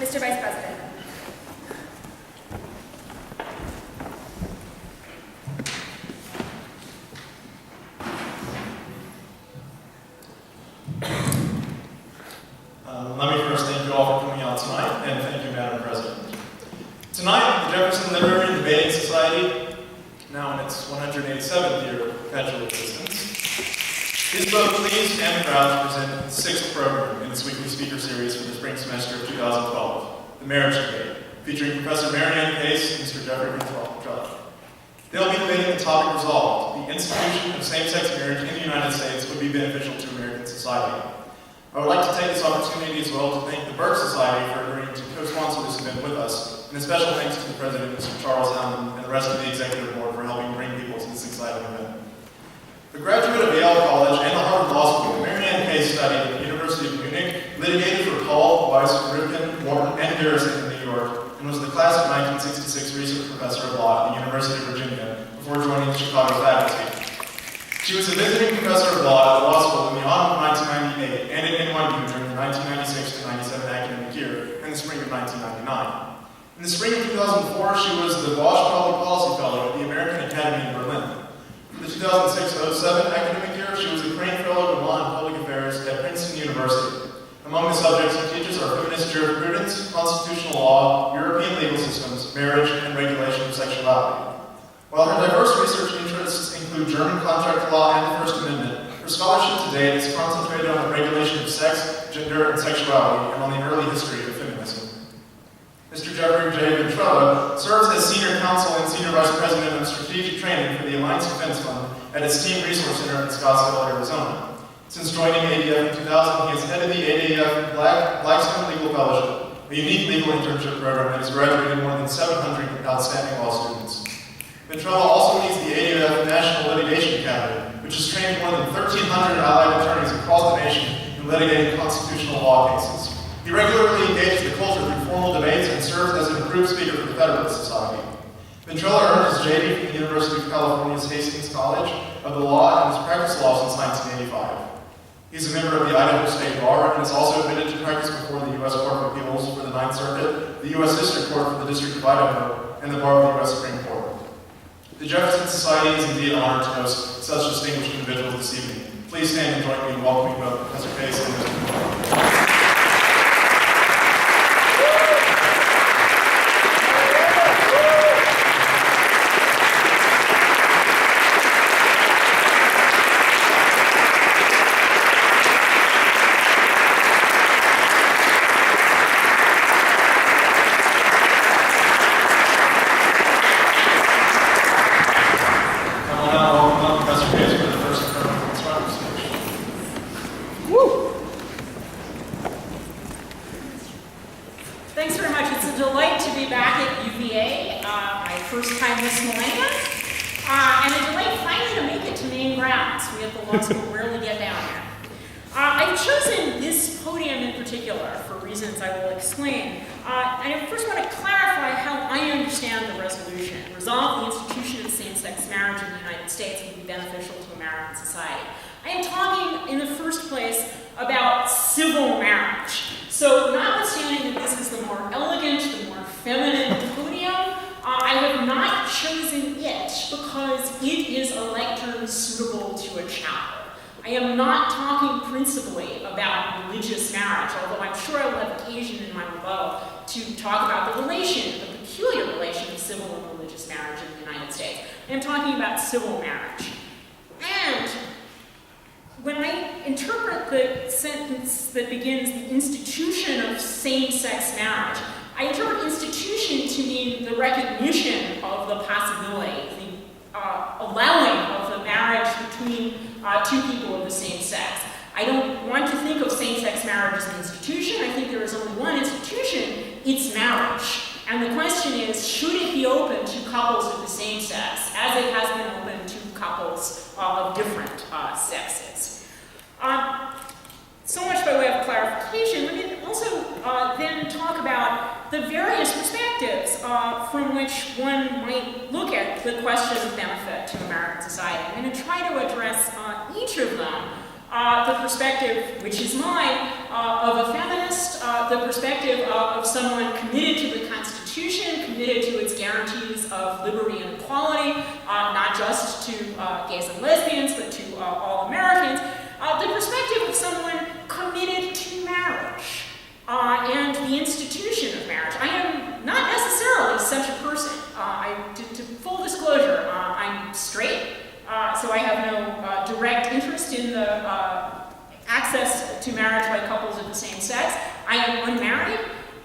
Mr. Vice President. Let me first thank you all for coming out tonight, and thank you, Madam President. Tonight, the Jefferson Literary and Debating Society, now in its 187th year of perpetual existence, is both pleased and proud to present the sixth program in its weekly speaker series for the spring semester of 2012, the Marriage Debate, featuring Professor Mary Ann Case and Mr. Jeffery Ventrella. They'll be debating the topic resolved: the institution of same-sex marriage in the United States would be beneficial to American society. I would like to take this opportunity as well to thank the Burke Society for agreeing to co-sponsor this event with us, and a special thanks to the President, Mr. Charles Allen, and the rest of the Executive Board for helping bring people to this exciting event. A graduate of Yale College and the Harvard Law School, Mary Ann Case studied at the University of Munich, litigated for Paul, Weiss, Rifkin, Morton, and Garrison in New York, and was the class of 1966 Research Professor of Law at the University of Virginia before joining the Chicago faculty. She was a visiting professor of law at the law school in the autumn of 1998 and at NYU during the 1996 to 97 academic year and the spring of 1999. In the spring of 2004, she was the Bosch Public Policy Fellow at the American Academy in Berlin. For the 2006-07 academic year, she was the Crane Fellow in Law and Public Affairs at Princeton University. Among the subjects she teaches are feminist jurisprudence, constitutional law, European legal systems, marriage, and regulation of sexuality. While her diverse research interests include German contract law and the First Amendment, her scholarship today is concentrated on the regulation of sex, gender, and sexuality, and on the early history of feminism. Mr. Jeffery J. Ventrella serves as Senior Counsel and Senior Vice President of Strategic Training for the Alliance Defense Fund at its Team Resource Center in Scottsdale, Arizona. Since joining ADF in 2000, he has headed the ADF Blackstone Legal Fellowship, a unique legal internship program that has graduated more than 700 outstanding law students. Ventrella also leads the ADF National Litigation Academy, which has trained more than 1,300 allied attorneys across the nation in litigating constitutional law cases. He regularly engages the culture through formal debates and serves as an approved speaker for the Federalist Society. Ventrella earned his JD from the University of California's Hastings College of the Law and has practiced law since 1985. He's a member of the Idaho State Bar and is also admitted to practice before the U.S. Court of Appeals for the Ninth Circuit, the U.S. District Court for the District of Idaho, and the Bar of the U.S. Supreme Court. The Jefferson Society is indeed honored to host such distinguished individuals this evening. Please stand and join me in welcoming both Professor Case and Mr. Ventrella. Thanks very much. It's a delight to be back at UVA, my first time this millennium, and a delight finally to make it to main grounds. We at the law school rarely get down here. I've chosen this podium in particular for reasons I will explain. I first want to clarify how I understand the resolution. Resolve the institution of same-sex marriage in the United States would be beneficial to American society. I am talking in the first place about civil marriage. So notwithstanding that this is the more elegant, the more feminine podium, I have not chosen it because it is a lectern suitable to a chapel. I am not talking principally about religious marriage, although I'm sure I will have occasion in my rebuttal to talk about the relation, the peculiar relation of civil and religious marriage in the United States. I am talking about civil marriage. And when I interpret the sentence that begins the institution of same-sex marriage, I interpret institution to mean the recognition of the possibility, the allowing of the marriage between two people of the same sex. I don't want to think of same-sex marriage as an institution. I think there is only one institution, it's marriage. And the question is, should it be open to couples of the same sex, as it has been open to couples of different sexes? So much by way of clarification. Let me also then talk about the various perspectives from which one might look at the question of benefit to American society. I'm going to try to address each of them. The perspective, which is mine, of a feminist, the perspective of someone committed to the Constitution, committed to its guarantees of liberty and equality, not just to gays and lesbians, but to all Americans. The perspective of someone committed to marriage and the institution of marriage. I am not necessarily such a person. To full disclosure, I'm straight, so I have no direct interest in the access to marriage by couples of the same sex. I am unmarried,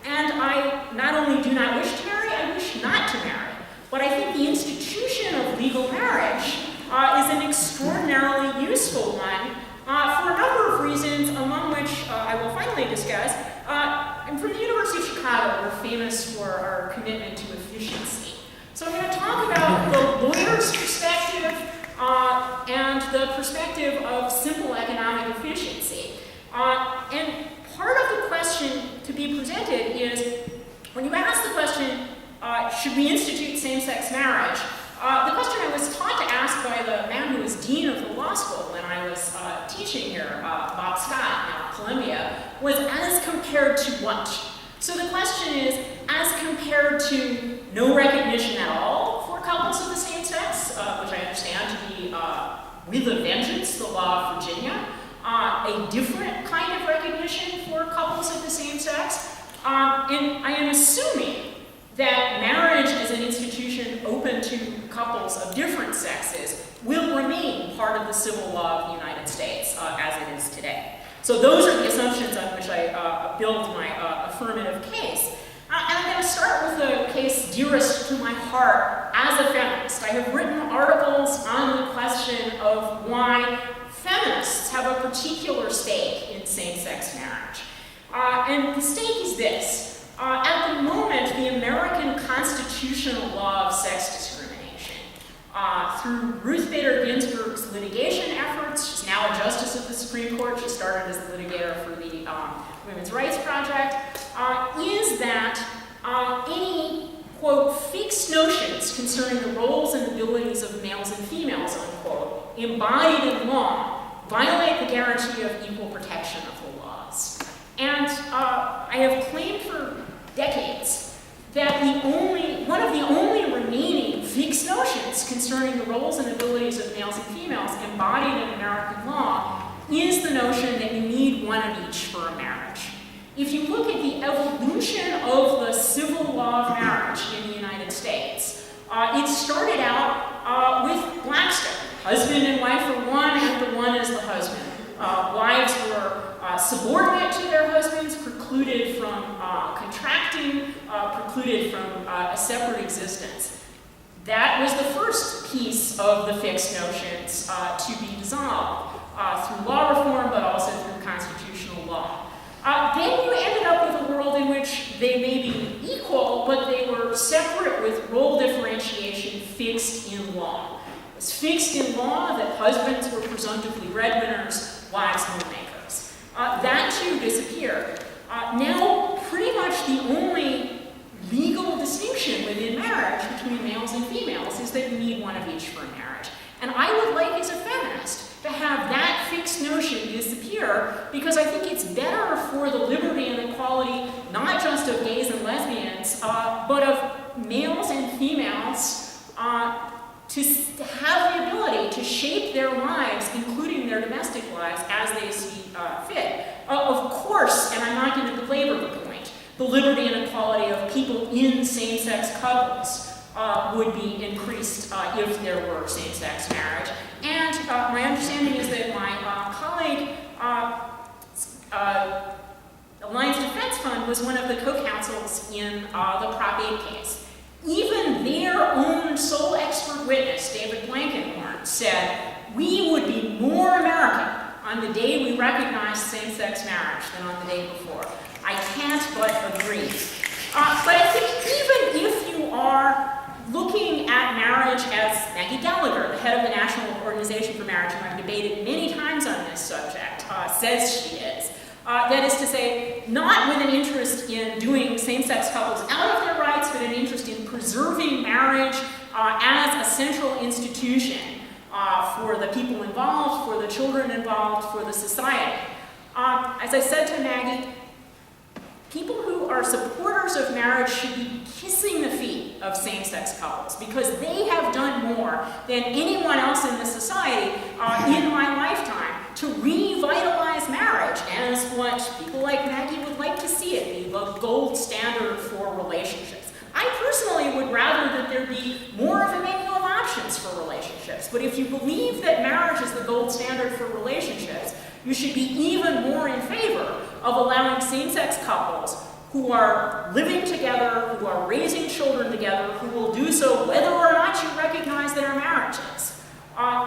and I not only do not wish to marry, I wish not to marry. But I think the institution of legal marriage is an extraordinarily useful one for a number of reasons, among which I will finally discuss. I'm from the University of Chicago. We're famous for our commitment to efficiency. So I'm going to talk about the lawyer's perspective and the perspective of simple economic efficiency. And part of the question to be presented is, when you ask the question, should we institute same-sex marriage? The question I was taught to ask by the man who was dean of the law school when I was teaching here, Bob Scott, now at Columbia, was as compared to what? So the question is, as compared to no recognition at all for couples of the same sex, which I understand to be with a vengeance, the law of Virginia, a different kind of recognition for couples of the same sex, and I am assuming that marriage as an institution open to couples of different sexes will remain part of the civil law of the United States as it is today. So those are the assumptions on which I build my affirmative case. And I'm going to start with the case dearest to my heart as a feminist. I have written articles on the question of why feminists have a particular stake in same-sex marriage. And the stake is this. At the moment, the American constitutional law of sex discrimination, through Ruth Bader Ginsburg's litigation efforts, she's now a justice of the Supreme Court, she started as a litigator for the Women's Rights Project, is that any, quote, fixed notions concerning the roles and abilities of males and females, unquote, embodied in law, violate the guarantee of equal protection of the laws. And I have claimed for decades that one of the only remaining fixed notions concerning the roles and abilities of males and females embodied in American law is the notion that you need one of each for a marriage. If you look at the evolution of the civil law of marriage in the United States, it started out with Blackstone. Husband and wife are one, and the one is the husband. Wives were subordinate to their husbands, precluded from contracting, precluded from a separate existence. That was the first piece of the fixed notions to be dissolved through law reform, but also through constitutional law. Then you ended up with a world in which they may be equal, but they were separate with role differentiation fixed in law. It was fixed in law that husbands were presumptively breadwinners, wives homemakers. That too disappeared. Now, pretty much the only legal distinction within marriage between males and females is that you need one of each for a marriage. And I would like, as a feminist, to have that fixed notion disappear, because I think it's better for the liberty and equality, not just of gays and lesbians, but of males and females to have the ability to shape their lives, including their domestic lives, as they see fit. Of course, and I'm not going to belabor the point, the liberty and equality of people in same-sex couples would be increased if there were same-sex marriage. And my understanding is that my colleague, Alliance Defense Fund, was one of the co-counsels in the Prop 8 case. Even their own sole expert witness, David Blankenhorn, said, we would be more American on the day we recognized same-sex marriage than on the day before. I can't but agree. But I think even if you are looking at marriage as Maggie Gallagher, the head of the National Organization for Marriage, who I've debated many times on this subject, says she is, that is to say, not with an interest in doing same-sex couples out of their rights, but an interest in preserving marriage as a central institution for the people involved, for the children involved, for the society. As I said to Maggie, supporters of marriage should be kissing the feet of same-sex couples because they have done more than anyone else in this society in my lifetime to revitalize marriage as what people like Maggie would like to see it be, the gold standard for relationships. I personally would rather that there be more of a menu of options for relationships, but if you believe that marriage is the gold standard for relationships, you should be even more in favor of allowing same-sex couples who are living together, who are raising children together, who will do so whether or not you recognize their marriages,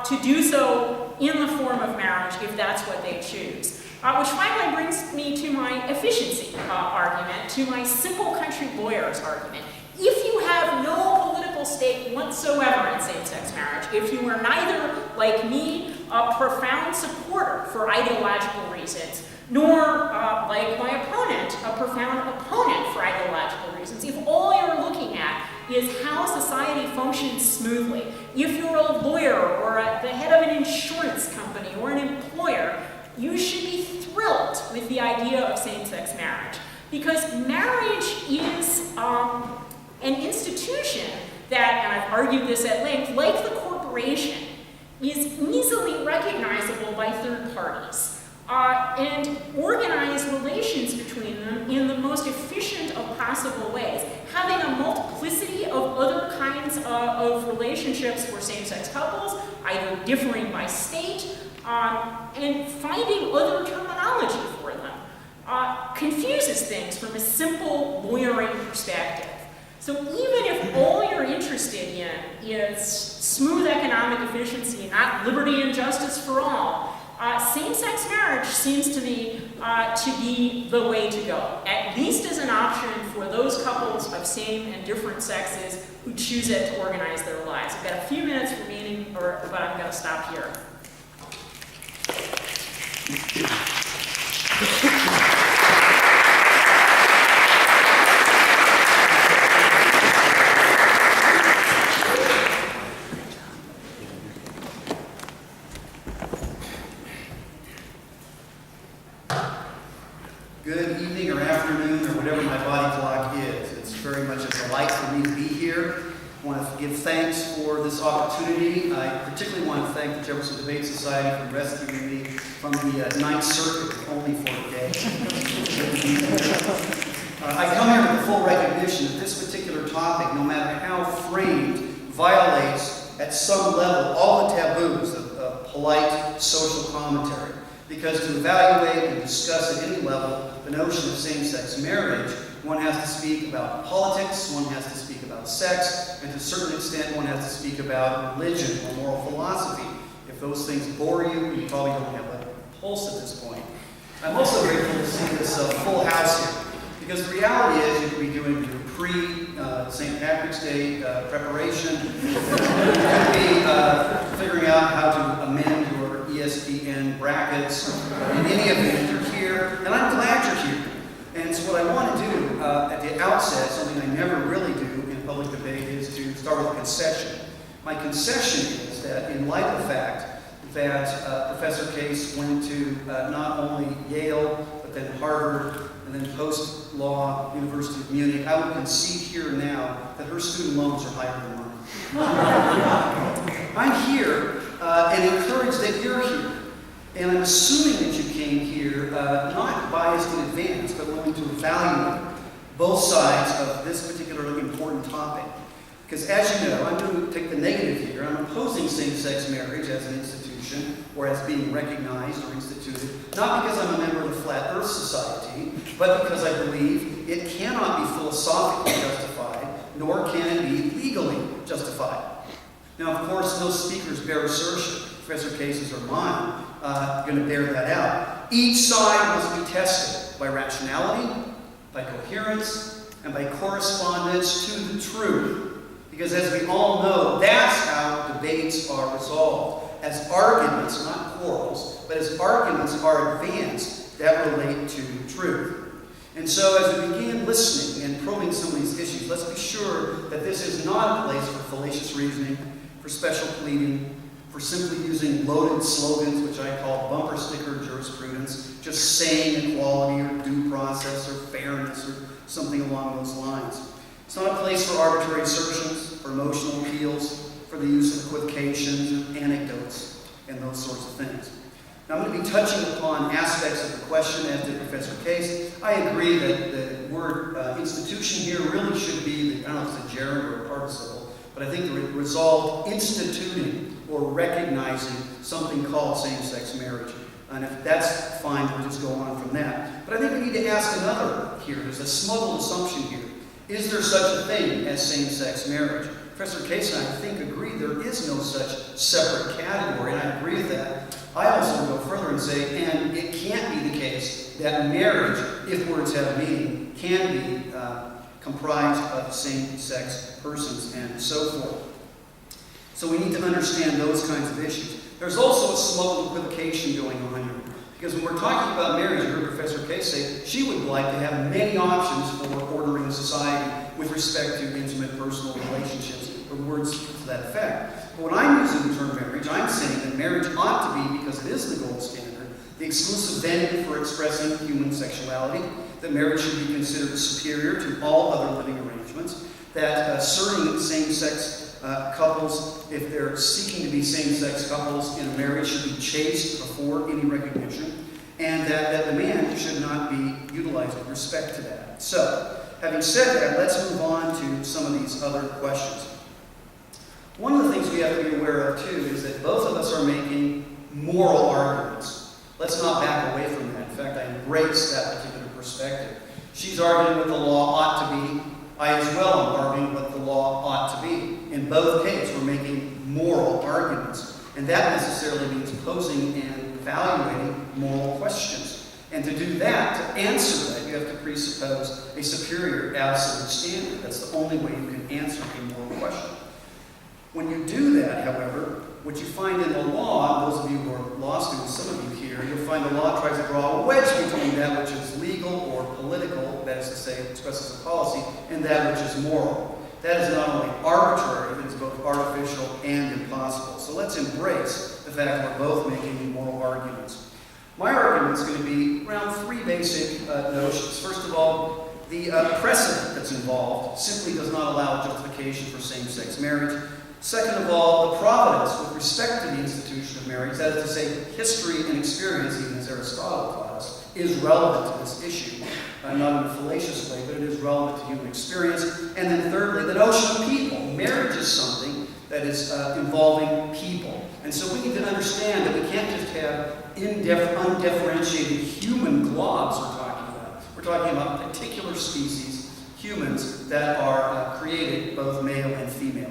to do so in the form of marriage if that's what they choose. Which finally brings me to my efficiency argument, to my simple country lawyer's argument. If you have no political stake whatsoever in same-sex marriage, if you are neither, like me, a profound supporter for ideological reasons, nor, like my opponent, a profound opponent for ideological reasons, if all you're looking at is how society functions smoothly, if you're a lawyer or the head of an insurance company or an employer, you should be thrilled with the idea of same-sex marriage. Because marriage is an institution that, and I've argued this at length, like the corporation, is easily recognizable by third parties and organize relations between them in the most efficient of possible ways. Having a multiplicity of other kinds of relationships for same-sex couples, either differing by state, and finding other terminology for them confuses things from a simple lawyering perspective. So even if all you're interested in is smooth economic efficiency, not liberty and justice for all, same-sex marriage seems to me to be the way to go, at least as an option for those couples of same and different sexes who choose it to organize their lives. I've got a few minutes remaining, but I'm going to stop here. Good evening or afternoon or whatever my body clock is. It's very much a delight for me to be here. I want to give thanks for this opportunity. I particularly want to thank the Jefferson Debate Society for rescuing me from the Ninth Circuit, only for a day. I come here with the full recognition that this particular topic, no matter how framed, violates at some level all the taboos of polite social commentary. Because to evaluate and discuss at any level the notion of same-sex marriage, one has to speak about politics, one has to speak about sex, and to a certain extent one has to speak about religion or moral philosophy. If those things bore you, you probably don't have a pulse at this point. I'm also grateful to see this full house here, because the reality is you could be doing your pre-St. Patrick's Day preparation, you could be figuring out how to amend your ESPN brackets. In any event, you're here, and I'm glad you're here. And so what I want to do at the outset, something I never really do in public debate, is to start with a concession. My concession is that in light of the fact that Professor Case went to not only Yale, but then Harvard, and then post-law, University of Munich, I would concede here now that her student loans are higher than mine. I'm here and encouraged that you're here. And I'm assuming that you came here not biased in advance, but willing to evaluate both sides of this particularly important topic. Because as you know, I'm going to take the negative here. I'm opposing same-sex marriage as an institution or as being recognized or instituted, not because I'm a member of the Flat Earth Society, but because I believe it cannot be philosophically justified, nor can it be legally justified. Now, of course, no speaker's bare assertion, Professor Case's or mine, going to bear that out. Each side must be tested by rationality, by coherence, and by correspondence to the truth. Because as we all know, that's how debates are resolved. As arguments, not quarrels, but as arguments are advanced that relate to truth. And so as we begin listening and probing some of these issues, let's be sure that this is not a place for fallacious reasoning, for special pleading, for for simply using loaded slogans, which I call bumper sticker jurisprudence, just saying equality or due process or fairness or something along those lines. It's not a place for arbitrary assertions, for emotional appeals, for the use of equivocations or anecdotes and those sorts of things. Now, I'm going to be touching upon aspects of the question, as did Professor Case. I agree that the word institution here really should be, I don't know if it's a gerund or a participle, but I think the resolved instituting or recognizing something called same-sex marriage. And if that's fine, we'll just go on from that. But I think we need to ask another here. There's a smuggled assumption here. Is there such a thing as same-sex marriage? Professor Case and I think agree there is no such separate category, and I agree with that. I also go further and say, and it can't be the case that marriage, if words have meaning, can be comprised of same-sex persons and so forth. So we need to understand those kinds of issues. There's also a smuggled equivocation going on here. Because when we're talking about marriage, you heard Professor Case say she would like to have many options for ordering society with respect to intimate personal relationships, or words to that effect. But when I'm using the term marriage, I'm saying that marriage ought to be, because it is the gold standard, the exclusive venue for expressing human sexuality, that marriage should be considered superior to all other living arrangements, that certain same-sex couples, if they're seeking to be same-sex couples in a marriage, should be chaste before any recognition, and that the man should not be utilized with respect to that. So, having said that, let's move on to some of these other questions. One of the things we have to be aware of, too, is that both of us are making moral arguments. Let's not back away from that. In fact, I embrace that particular perspective. She's arguing what the law ought to be. I as well am arguing what the law ought to be. In both cases, we're making moral arguments. And that necessarily means posing and evaluating moral questions. And to do that, to answer that, you have to presuppose a superior absolute standard. That's the only way you can answer a moral question. When you do that, however, what you find in the law, those of you who are law students, some of you here, you'll find the law tries to draw a wedge between that which is legal or political, that is to say, expresses a policy, and that which is moral. That is not only arbitrary, it is both artificial and impossible. So let's embrace the fact that we're both making moral arguments. My argument is going to be around three basic notions. First of all, the precedent that's involved simply does not allow justification for same-sex marriage. Second of all, the providence with respect to the institution of marriage, that is to say, history and experience, even as Aristotle taught us, is relevant to this issue. Not in a fallacious way, but it is relevant to human experience. And then thirdly, the notion of people. Marriage is something that is involving people. And so we need to understand that we can't just have undifferentiated human globs we're talking about. We're talking about particular species, humans, that are created both male and female.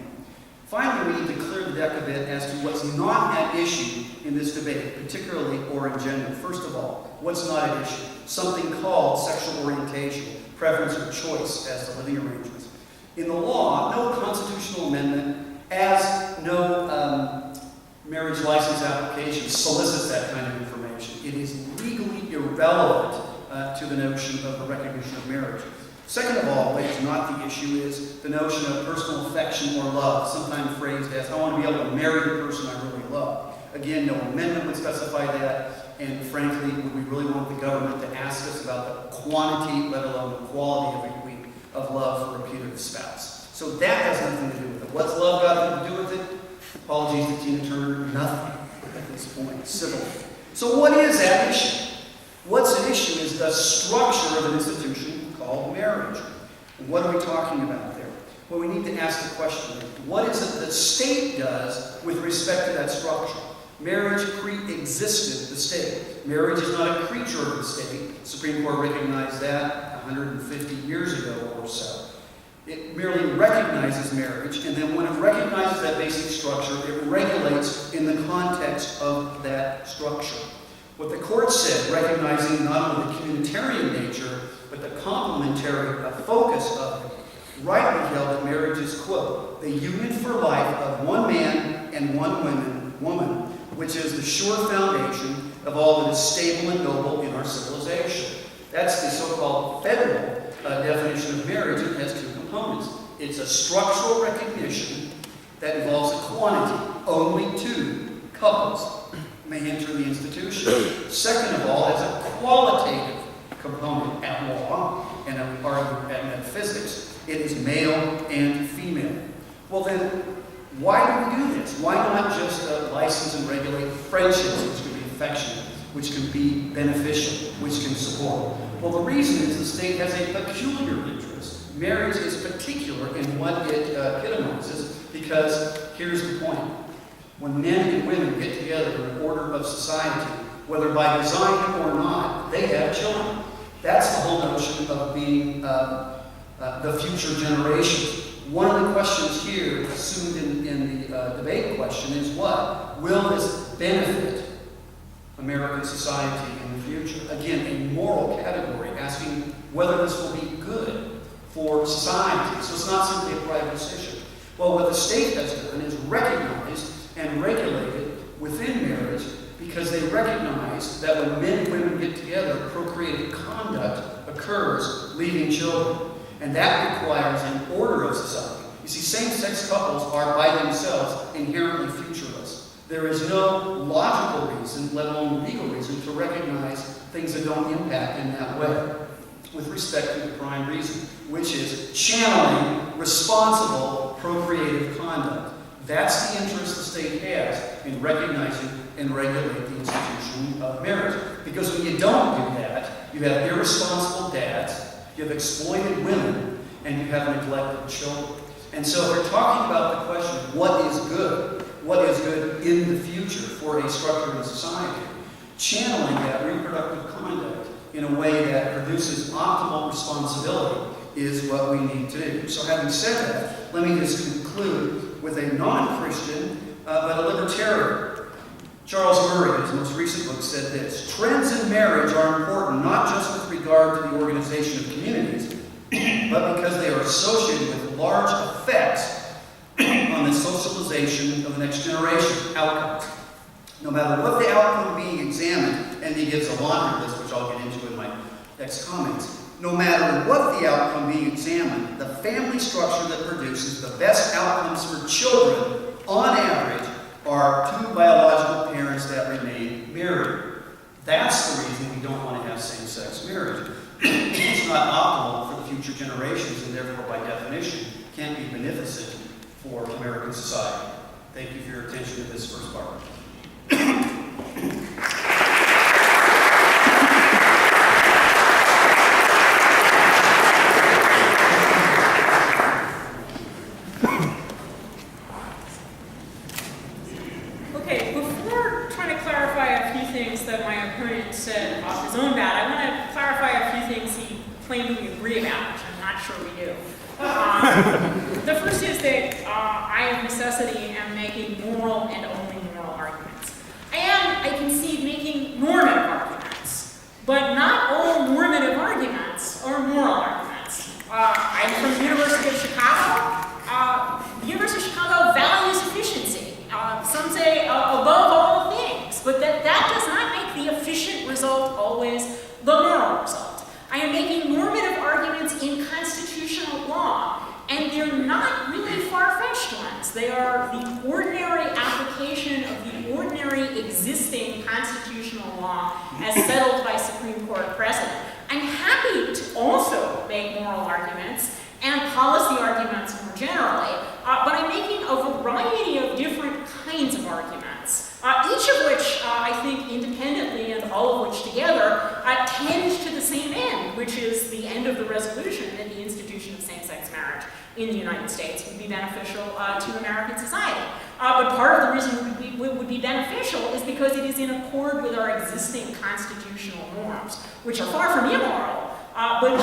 Finally, we need to clear the deck a bit as to what's not at issue in this debate, particularly or in general. First of all, what's not at issue? Something called sexual orientation, preference or choice as to living arrangements. In the law, no constitutional amendment, as no marriage license application solicits that kind of information. It is legally irrelevant to the notion of the recognition of marriage. Second of all, what is not the issue is the notion of personal affection or love, sometimes phrased as, I want to be able to marry the person I really love. Again, no amendment would specify that, and frankly, would we really want the government to ask us about the quantity, let alone the quality of love for a putative spouse? So that has nothing to do with it. What's love got to do with it? Apologies to Tina Turner, nothing at this point, civilly. So what is at issue? What's at issue is the structure of an institution called marriage. And what are we talking about there? Well, we need to ask the question, what is it the state does with respect to that structure? Marriage pre-existed the state. Marriage is not a creature of the state. The Supreme Court recognized that 150 years ago or so. It merely recognizes marriage, and then when it recognizes that basic structure, it regulates in the context of that structure. What the court said, recognizing not only the communitarian nature, but the complementary focus of it, rightly held that marriage is, quote, the union for life of one man and one woman, which is the sure foundation of all that is stable and noble in our civilization. That's the so-called federal definition of marriage. It has two components. It's a structural recognition that involves a quantity, only two couples may enter the institution. Second of all, as a qualitative component at law and at metaphysics, it is male and female. Well then, why do we do this? Why not just license and regulate friendships, which can be affectionate, which can be beneficial, which can support? Well, the reason is the state has a peculiar interest. Marriage is particular in what it epitomizes, because here's the point. When men and women get together in an order of society, whether by design or not, they have children. That's the whole notion of being the future generation. One of the questions here, assumed in the debate question, is what? Will this benefit American society in the future? Again, a moral category, asking whether this will be good for society. So it's not simply a private decision. Well, what the state has done is recognized and regulated within marriage, because they recognize that when men and women get together, procreative conduct occurs, leaving children. And that requires an order of society. You see, same-sex couples are by themselves inherently futureless. There is no logical reason, let alone legal reason, to recognize things that don't impact in that way, with respect to the prime reason, which is channeling responsible procreative conduct. That's the interest the state has in recognizing and regulating the institution of marriage. Because when you don't do that, you have irresponsible dads, you have exploited women, and you have neglected children. And so we're talking about the question of what is good in the future for a structured society. Channeling that reproductive conduct in a way that produces optimal responsibility is what we need to do. So having said that, let me just conclude with a non-Christian, but a libertarian. Charles Murray, in his most recent book, said this: trends in marriage are important not just with regard to the organization of communities, but because they are associated with large effects on the socialization of the next generation outcomes. No matter what the outcome being examined, and he gives a laundry list, which I'll get into in my next comments, no matter what the outcome being examined, the family structure that produces the best outcomes for children, on average, are two biological parents that remain married. That's the reason we don't want to have same-sex marriage. It's not optimal for the future generations, and therefore, by definition, can't be beneficent for American society. Thank you for your attention to this first part. Okay, before trying to clarify a few things that my opponent said off his own bat, I want to clarify a few things he claimed we agree about, which I'm not sure we do. The first is that I, of necessity, am making moral and only moral arguments. I concede, making normative arguments, but not all normative arguments are moral arguments. I'm from the University of Chicago. The University of Chicago values efficiency. Some say above all things, but that does not make the efficient result always the moral result. I am making normative arguments in constitutional law, and they're not really far-fetched ones. They are the ordinary application of the ordinary existing constitutional law as settled by Supreme Court precedent. I'm happy to also make moral arguments and policy arguments more generally, but I'm making a variety of different kinds of arguments, each of which I think independently and all of which together tend to the same end, which is the end of the resolution that the institution of same-sex marriage in the United States would be beneficial to American society. But part of the reason it would be beneficial is because it is in accord with our existing constitutional norms, which are far from immoral, but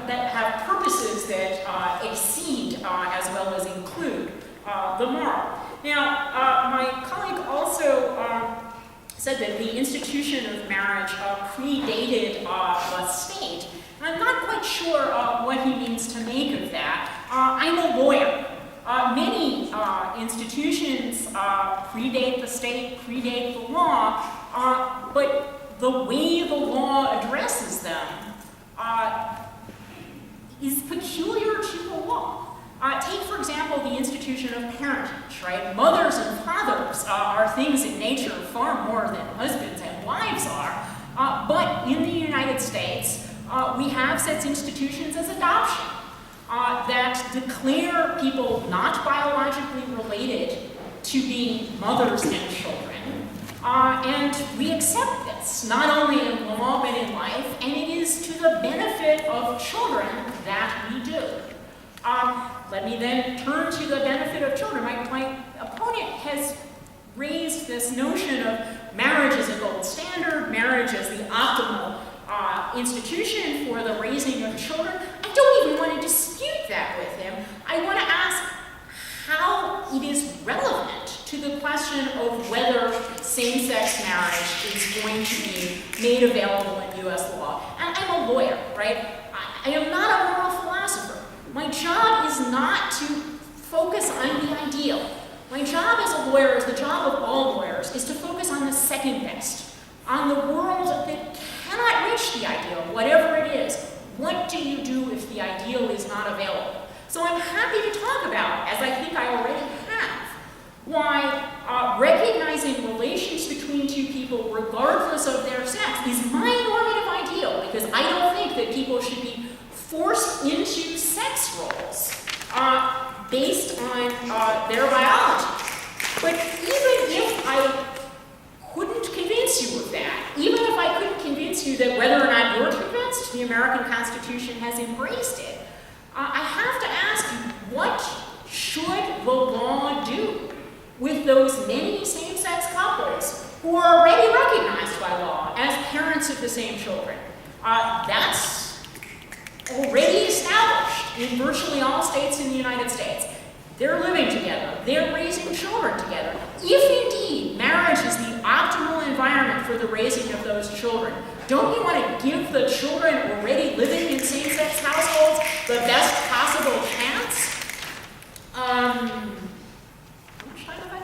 that have purposes that exceed as well as include the moral. Now, my colleague also said that the institution of marriage predated the state, and I'm not quite sure what he means to make of that. I'm a lawyer. Many institutions predate the state, predate the law, but the way the law addresses them is peculiar to the law. Take, for example, the institution of parentage, right? Mothers and fathers are things in nature far more than husbands and wives are. But in the United States, we have such institutions as adoption that declare people not biologically related to being mothers and children. And we accept this, not only in law but in life, and it is to the benefit of children that we do. Let me then turn to the benefit of children. My opponent has raised this notion of marriage as a gold standard, marriage as the optimal institution for the raising of children. I don't even want to dispute that with him. I want to ask how it is relevant to the question of whether same-sex marriage is going to be made available in U.S. law. And I'm a lawyer, right? I am not a moral philosopher. My job is not to focus on the ideal. My job as a lawyer, as the job of all lawyers, is to focus on the second best, on the world that cannot reach the ideal, whatever it is. What do you do if the ideal is not available? So I'm happy to talk about, as I think I already have, why recognizing relations between two people, regardless of their sex, is my normative ideal, because I don't think that people should be forced into sex roles based on their biology. But even if I couldn't convince you of that, even if I couldn't convince you that whether or not you're convinced the American Constitution has embraced it, I have to ask you, what should the law do with those many same-sex couples who are already recognized by law as parents of the same children? That's already established in virtually all states in the United States. They're living together. They're raising children together. If indeed marriage is the optimal environment for the raising of those children, don't you want to give the children already living in same-sex households the best possible chance? How much time have I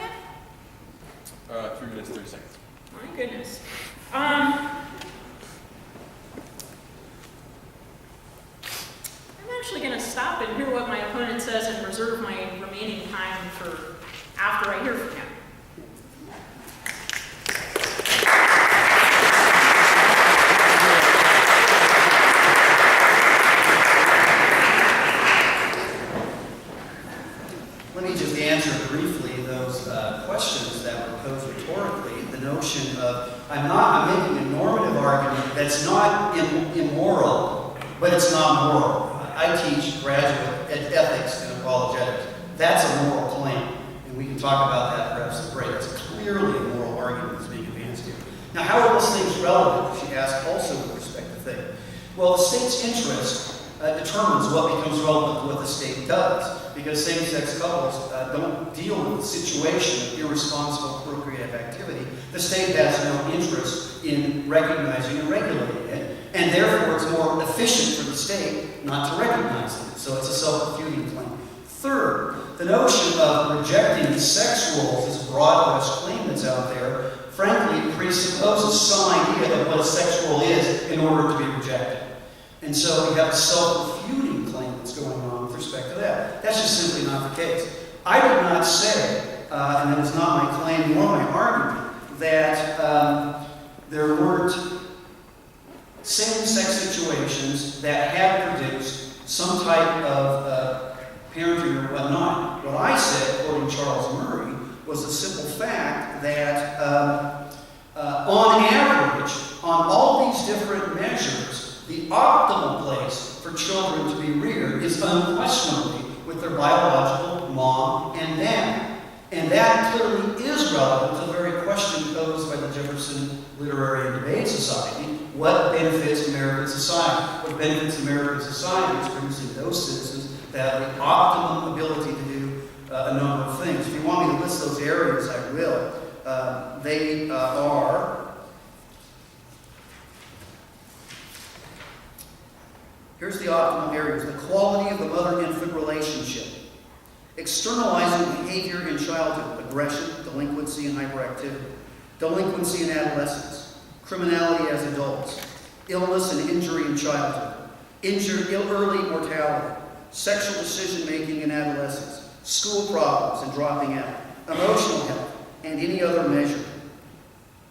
got? 3 minutes, 30 seconds. My goodness. I'm actually going to stop and hear what my opponent says and reserve my remaining time for after I hear from him. Let me just answer briefly those questions that were posed rhetorically. The notion of, I'm making a normative argument that's not immoral, but it's not moral. I teach graduate ethics and apologetics. That's a moral claim, and we can talk about that perhaps at break. It's clearly a moral argument that's being advanced here. Now, how are those things relevant, she asked, also with respect to things? Well, the state's interest determines what becomes relevant to what the state does, because same-sex couples don't deal with the situation of irresponsible procreative activity. The state has no interest in recognizing and regulating it, and therefore it's more efficient for the state not to recognize it. So it's a self-refuting claim. Third, the notion of rejecting sex roles, this broad-brush claim that's out there, frankly presupposes some idea of what a sex role is in order to be rejected. And so we have a self-refuting claim that's going on with respect to that. That's just simply not the case. I did not say, and it was not my claim nor my argument, that there weren't same-sex situations that had produced some type of parenting or whatnot. What I said, quoting Charles Murray, was the simple fact that on average, on all these different measures, the optimal place for children to be reared is unquestionably with their biological mom and dad. And that clearly is relevant to the very question posed by the Jefferson Literary and Debate Society. What benefits American society? What benefits American society is producing those citizens that have the optimum ability to do a number of things. If you want me to list those areas, I will. They are... Here's the optimal areas. The quality of the mother-infant relationship. Externalizing behavior in childhood, aggression, delinquency, and hyperactivity. Delinquency in adolescence. Criminality as adults. Illness and injury in childhood. Early mortality. sexual decision-making in adolescence, school problems and dropping out, emotional health, and any other measure.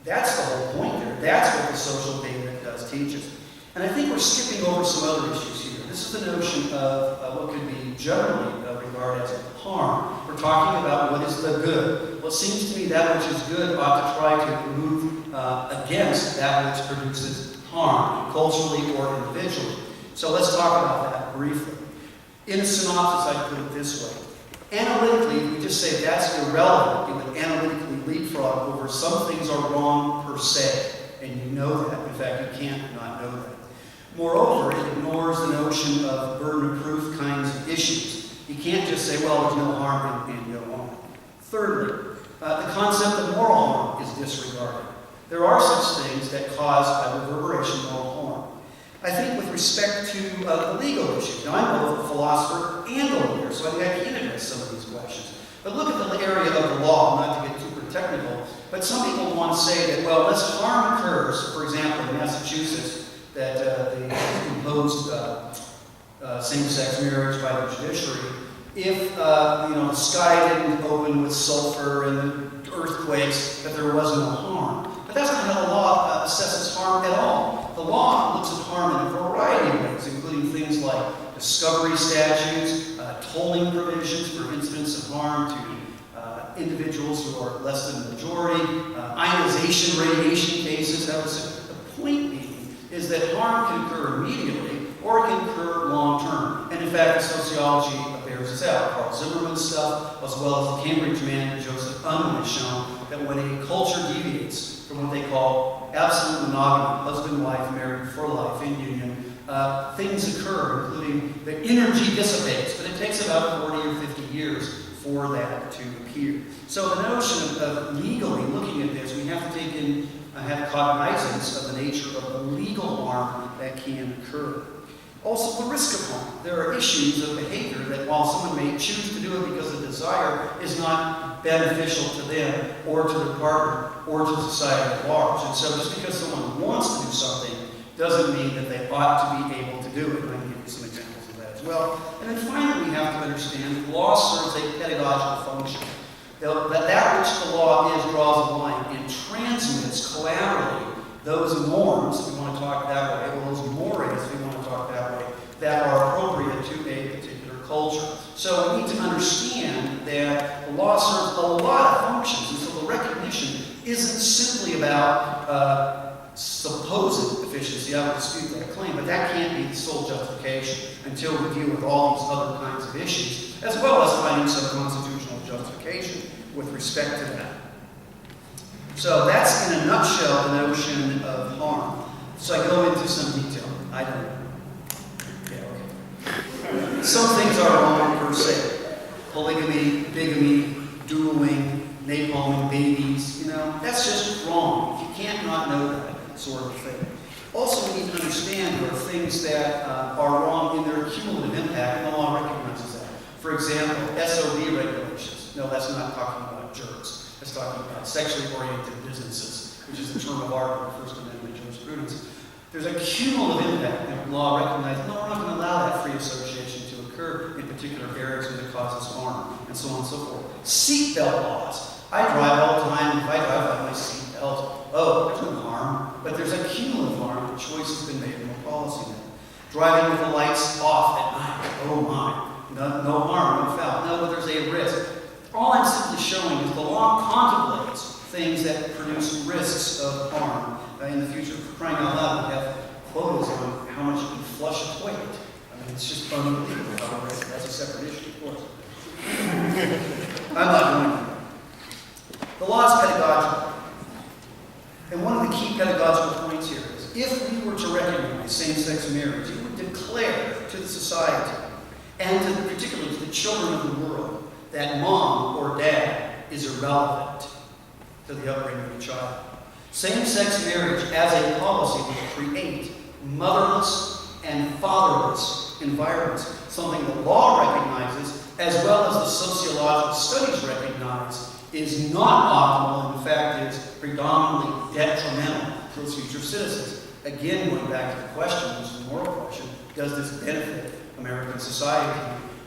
That's the whole point there. That's what the social data does teach us. And I think we're skipping over some other issues here. This is the notion of what could be generally regarded as harm. We're talking about what is the good. Well, it seems to me that which is good ought to try to move against that which produces harm, culturally or individually. So let's talk about that briefly. In a synopsis, I put it this way. Analytically, we just say that's irrelevant. It would analytically leapfrog over some things are wrong per se. And you know that. In fact, you can't not know that. Moreover, it ignores the notion of burden of proof kinds of issues. You can't just say, well, there's no harm and go on. Thirdly, the concept of moral harm is disregarded. There are such things that cause, by reverberation, moral harm. I think with respect to the legal issues, now I'm both a philosopher and a lawyer, so I think I can address some of these questions. But look at the area of the law, not to get super technical, but some people want to say that, well, unless harm occurs, for example, in Massachusetts, that they imposed same-sex marriage by the judiciary, if the sky didn't open with sulfur and earthquakes, that there was no harm. But that's not how the law assesses harm at all. The law looks at harm in a variety of ways, including things like discovery statutes, tolling provisions for incidents of harm to individuals who are less than the majority, ionization radiation cases. That was the point being is that harm can occur immediately or it can occur long term. And in fact, sociology bears this out. Carl Zimmerman's stuff, as well as the Cambridge man, Joseph Unwin, has shown that when a culture deviates from what they call absolute monogamy, husband-wife married for life in union, things occur, including the energy dissipates, but it takes about 40 or 50 years for that to appear. So the notion of legally looking at this, we have to take in, have cognizance of the nature of the legal harm that can occur. Also, the risk of harm. There are issues of behavior that while someone may choose to do it because the desire is not beneficial to them or to their partner or to society at large. And so just because someone wants to do something doesn't mean that they ought to be able to do it. And I can give you some examples of that as well. And then finally, we have to understand that law serves a pedagogical function. That which the law is draws a line and transmits collaterally those norms, if we want to talk that way, or those mores, if we want to talk that way, that are appropriate to a particular culture. So we need to understand that the law serves a lot of functions, and so the recognition isn't simply about supposed efficiency. I would dispute that claim, but that can't be the sole justification until we deal with all these other kinds of issues, as well as finding some constitutional justification with respect to that. So that's, in a nutshell, the notion of harm. So I go into some detail. I don't. Yeah, okay. Some things are wrong per se. Polygamy, bigamy, dueling, napalming babies, that's just wrong. You can't not know that sort of thing. Also, we need to understand there are things that are wrong in their cumulative impact, and the law recognizes that. For example, SOB regulations. No, that's not talking about jerks. It's talking about sexually oriented businesses, which is the term of art in the First Amendment jurisprudence. There's a cumulative impact, and the law recognizes, no, we're not going to allow that free association to occur in particular areas where it causes harm, and so on and so forth. Seatbelt laws. I drive all the time. If I drive without my seatbelt, there's no harm, but there's a cumulative harm. The choice has been made in the policy now. Driving with the lights off at night. Oh my. No harm, no foul. No, but there's a risk. All I'm simply showing is the law contemplates things that produce risks of harm in the future. For crying out loud, we have quotas on how much you can flush a toilet. I mean, it's just unbelievable. That's a separate issue, of course. I'm not going there. The law is pedagogical. And one of the key pedagogical points here is if we were to recognize same-sex marriage, it would declare to the society and particularly to the children of the world that mom or dad is irrelevant to the upbringing of the child. Same-sex marriage as a policy will create motherless and fatherless environments, something the law recognizes as well as the sociological studies recognize is not optimal, and in fact is predominantly detrimental to its future citizens. Again, going back to the question, which is the moral question, does this benefit American society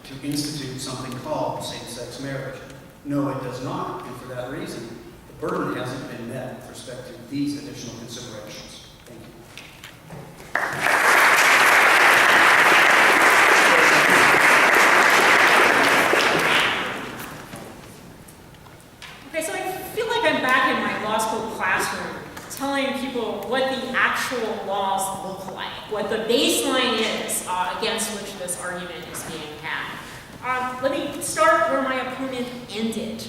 to institute something called same-sex marriage? No, it does not, and for that reason, the burden hasn't been met with respect to these additional considerations. Thank you. Okay, so I feel like I'm back in my law school classroom telling people what the actual laws look like, what the baseline is against which this argument is being had. Let me start where my opponent ended,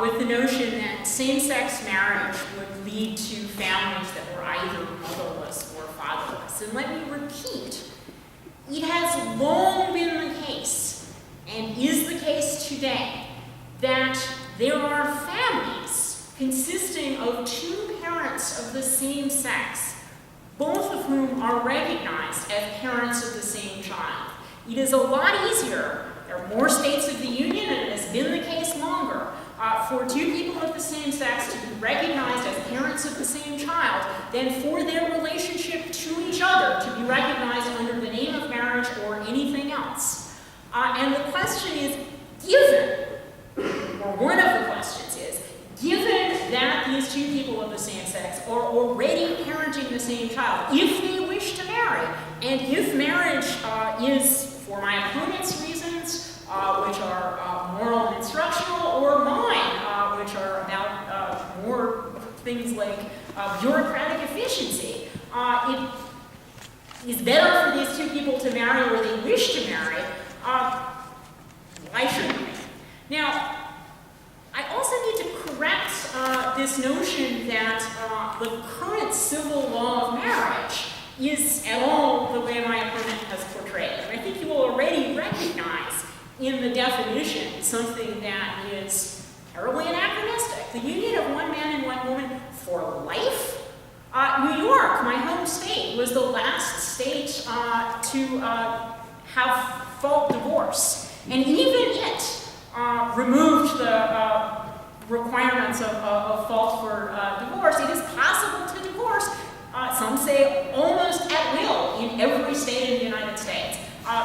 with the notion that same-sex marriage would lead to families that were either motherless or fatherless. And let me repeat, it has long been the case, and is the case today, that there are families consisting of two parents of the same sex, both of whom are recognized as parents of the same child. It is a lot easier, there are more states of the Union, and it has been the case longer, for two people of the same sex to be recognized as parents of the same child than for their relationship to each other to be recognized under the name of marriage or anything else. And the question is, given, or one of the questions is, given that these two people of the same sex are already parenting the same child, if they wish to marry, and if marriage is, for my opponent's reasons, which are moral and instructional, or mine, which are about more things like bureaucratic efficiency, it is better for these two people to marry or they wish to marry, why shouldn't they? Now, I also need to correct this notion that the current civil law of marriage is at all the way my opponent has portrayed it. And I think you will already recognize in the definition something that is terribly anachronistic. The union of one man and one woman for life. New York, my home state, was the last state to have fault divorce. And even it removed the requirements of fault for divorce. It is possible to divorce, some say almost at will, in every state in the United States.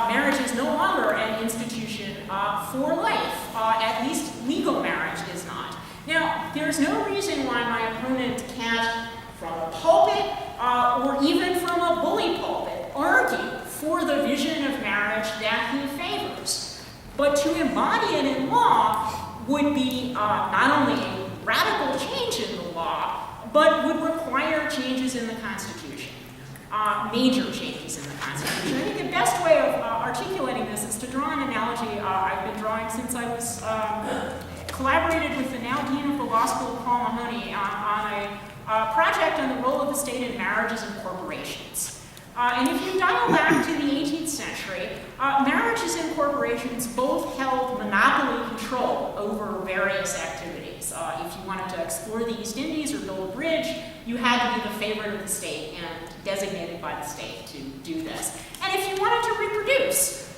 Marriage is no longer an institution for life. At least legal marriage is not. Now, there's no reason why my opponent can't, from a pulpit or even from a bully pulpit, argue for the vision of marriage that he favors. But to embody it in law would be not only a radical change in the law, but would require changes in the Constitution, major changes in the Constitution. I think the best way of articulating this is to draw an analogy I've been drawing since I was collaborated with the now Dean of the Law School, Paul Mahoney, on a project on the role of the state in marriages and corporations. And if you dial back to the 18th century, marriages and corporations both held monopoly control over various activities. If you wanted to explore the East Indies or build a bridge, you had to be the favorite of the state and designated by the state to do this. And if you wanted to reproduce,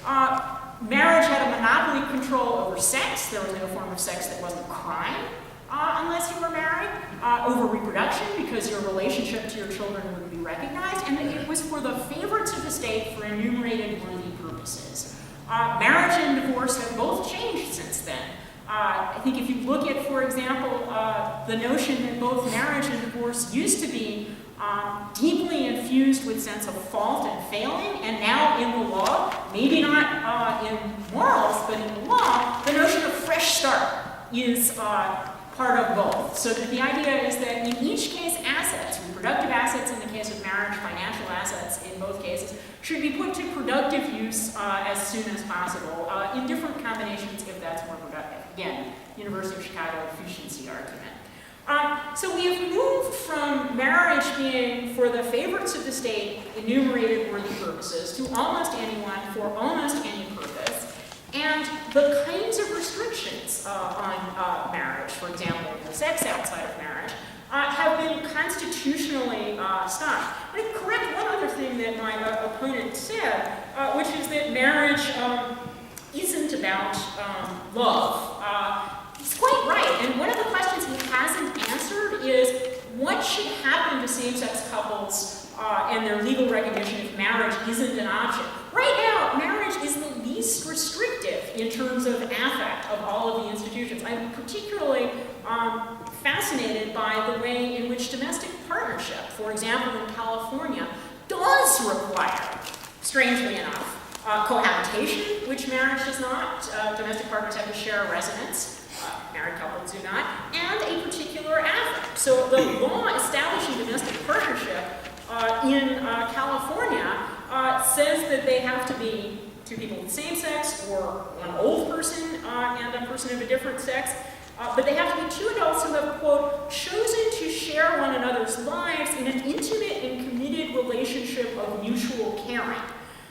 marriage had a monopoly control over sex. There was no form of sex that wasn't a crime unless you were married. Over reproduction, because your relationship to your children would be recognized, and it was for the favorites of the state for enumerated worthy purposes. Marriage and divorce have both changed since then. I think if you look at, for example, the notion that both marriage and divorce used to be deeply infused with sense of fault and failing, and now in the law, maybe not in morals, but in the law, the notion of fresh start is part of both. So that the idea is that in each case, assets, reproductive assets in the case of marriage, financial assets in both cases, should be put to productive use as soon as possible, in different combinations if that's more productive. Again, University of Chicago efficiency argument. So we have moved from marriage being for the favorites of the state, enumerated worthy purposes, to almost anyone for almost any purpose. And the kinds of restrictions on marriage, for example, sex outside of marriage, have been constitutionally stopped. Let me correct one other thing that my opponent said, which is that marriage isn't about love. He's quite right, and one of the questions he hasn't answered is what should happen to same-sex couples and their legal recognition if marriage isn't an option. Right now, marriage marriage is the least restrictive in terms of affect of all of the institutions. I'm particularly fascinated by the way in which domestic partnership, for example in California, does require, strangely enough, cohabitation, which marriage does not. Domestic partners have to share a residence. Married couples do not, and a particular affect. So the law establishing domestic partnership in California says that they have to be two people of the same sex, or one old person and a person of a different sex, but they have to be two adults who have, quote, chosen to share one another's lives in an intimate and committed relationship of mutual caring.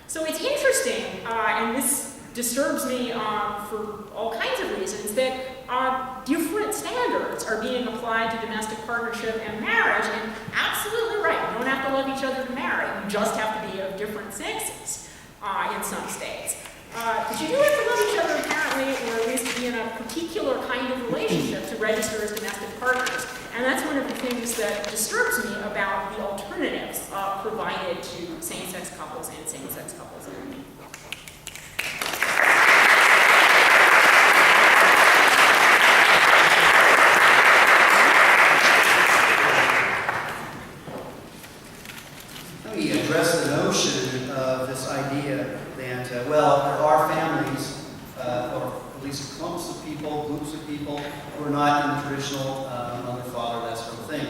So it's interesting, and this disturbs me for all kinds of reasons, that different standards are being applied to domestic partnership and marriage, and absolutely right, you don't have to love each other to marry, you just have to be of different sexes in some states. But you do have to love each other apparently, or at least be in a particular kind of relationship to register as domestic partners. And that's one of the things that disturbs me about the alternatives provided to same-sex couples and same-sex couples only. Let me address the notion of this idea that, well, there are families, or at least clumps of people, groups of people, who are not in the traditional mother, father, that sort of thing.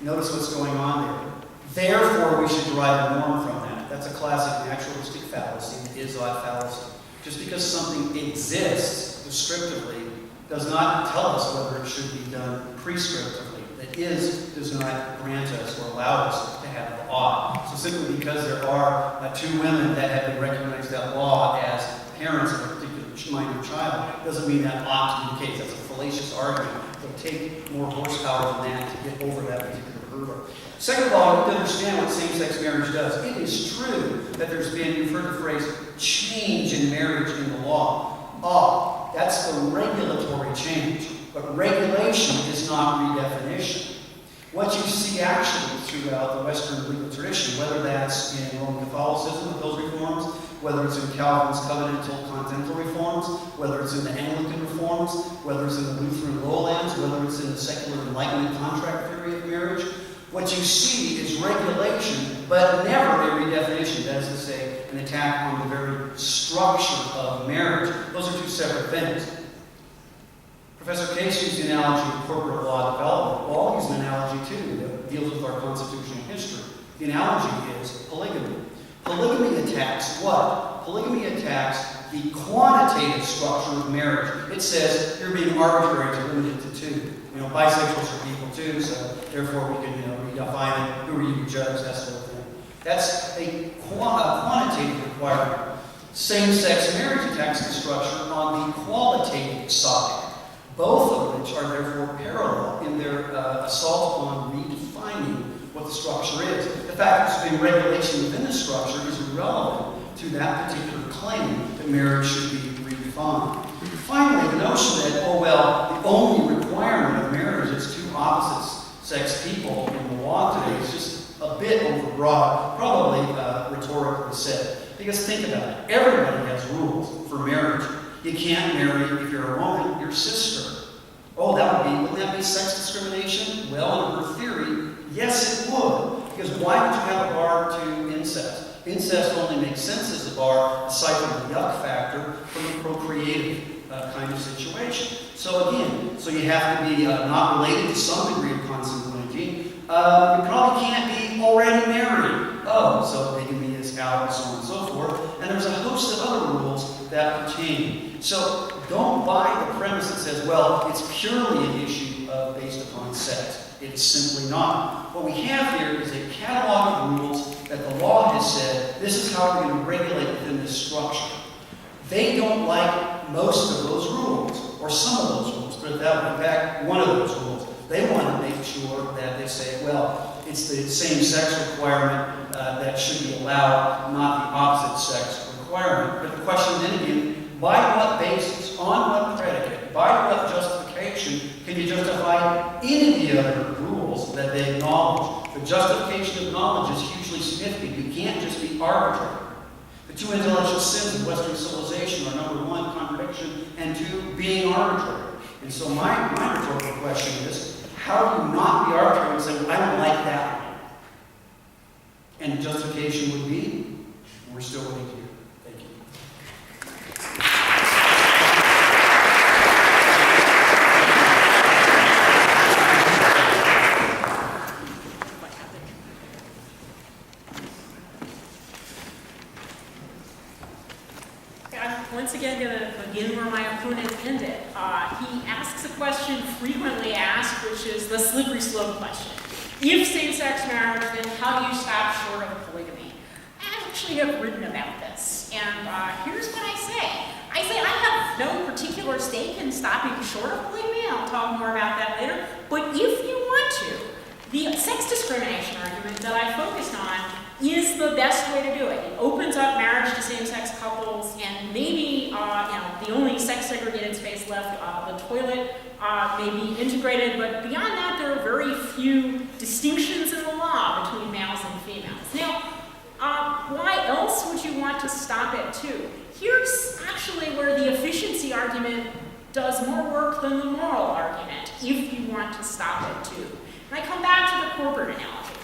Notice what's going on there. Therefore, we should derive a norm from that. That's a classic naturalistic fallacy, the is-ought fallacy. Just because something exists descriptively does not tell us whether it should be done prescriptively. That is does not grant us or allow us to have the ought. So simply because there are two women that have been recognized at law as parents of a particular minor child doesn't mean that ought to be the case. That's a fallacious argument. It'll take more horsepower than that to get over that particular hurdle. Second of all, you have to understand what same-sex marriage does. It is true that there's been, you've heard the phrase, change in marriage in the law. That's the regulatory change. But regulation is not redefinition. What you see actually throughout the Western legal tradition, whether that's in Roman Catholicism with those reforms, whether it's in Calvin's covenantal continental reforms, whether it's in the Anglican reforms, whether it's in the Lutheran lowlands, whether it's in the secular Enlightenment contract theory of marriage, what you see is regulation, but never a redefinition. That is to say, an attack on the very structure of marriage. Those are two separate things. Professor Case used the analogy of corporate law development. Well, I'll use an analogy too that deals with our constitutional history. The analogy is polygamy. Polygamy attacks what? Polygamy attacks the quantitative structure of marriage. It says you're being arbitrary to limit it to two. Bisexuals are people too, so therefore we can redefine it. Who are you to judge? That sort of thing. That's a quantitative requirement. Same-sex marriage attacks the structure on the qualitative side. Both of which are therefore parallel in their assault on redefining what the structure is. The fact that there's been regulation within the structure is irrelevant to that particular claim that marriage should be redefined. Finally, the notion that, the only requirement of marriage is two opposite-sex people in the law today is just a bit overbroad, probably rhetorically said. Because think about it. Everybody has rules for marriage. You can't marry, if you're a woman, your sister. Wouldn't that be sex discrimination? Well, in her theory, yes it would. Because why would you have a bar to incest? Incest only makes sense as a bar, aside from the yuck factor, from a procreative kind of situation. So again, you have to be not related to some degree of consanguinity. You probably can't be already married. So bigamy is out and so on and so forth. And there's a host of other rules that pertain. So don't buy the premise that says, it's purely an issue based upon sex. It's simply not. What we have here is a catalog of rules that the law has said, this is how we're going to regulate within this structure. They don't like most of those rules, or some of those rules, put it that way. In fact, one of those rules. They want to make sure that they say, it's the same-sex requirement that should be allowed, not the opposite-sex requirement. But the question then again, by what basis, on what predicate, by what justification can you justify any of the other rules that they acknowledge? The justification of knowledge is hugely significant. You can't just be arbitrary. The two intellectual sins of Western civilization are number one, contradiction, and two, being arbitrary. And so my rhetorical question is, how do you not be arbitrary and say, well, I don't like that one? And the justification would be, we're still waiting here. Thank you. I'm once again going to begin where my opponent ended. He asks a question frequently asked, which is the slippery slope question. If same-sex marriage, then how do you stop short of polygamy? I actually have written about this, and here's what I say. I say I have no particular stake in stopping short of polygamy. I'll talk more about that later. But if you want to, the sex discrimination argument that I focused on is the best way to do it. It opens up marriage to same-sex couples, and maybe the only sex-segregated space left, the toilet, may be integrated. But beyond that, there are very few distinctions in the law between males and females. Now, why else would you want to stop it too? Here's actually where the efficiency argument does more work than the moral argument, if you want to stop it too. And I come back to the corporate analogy.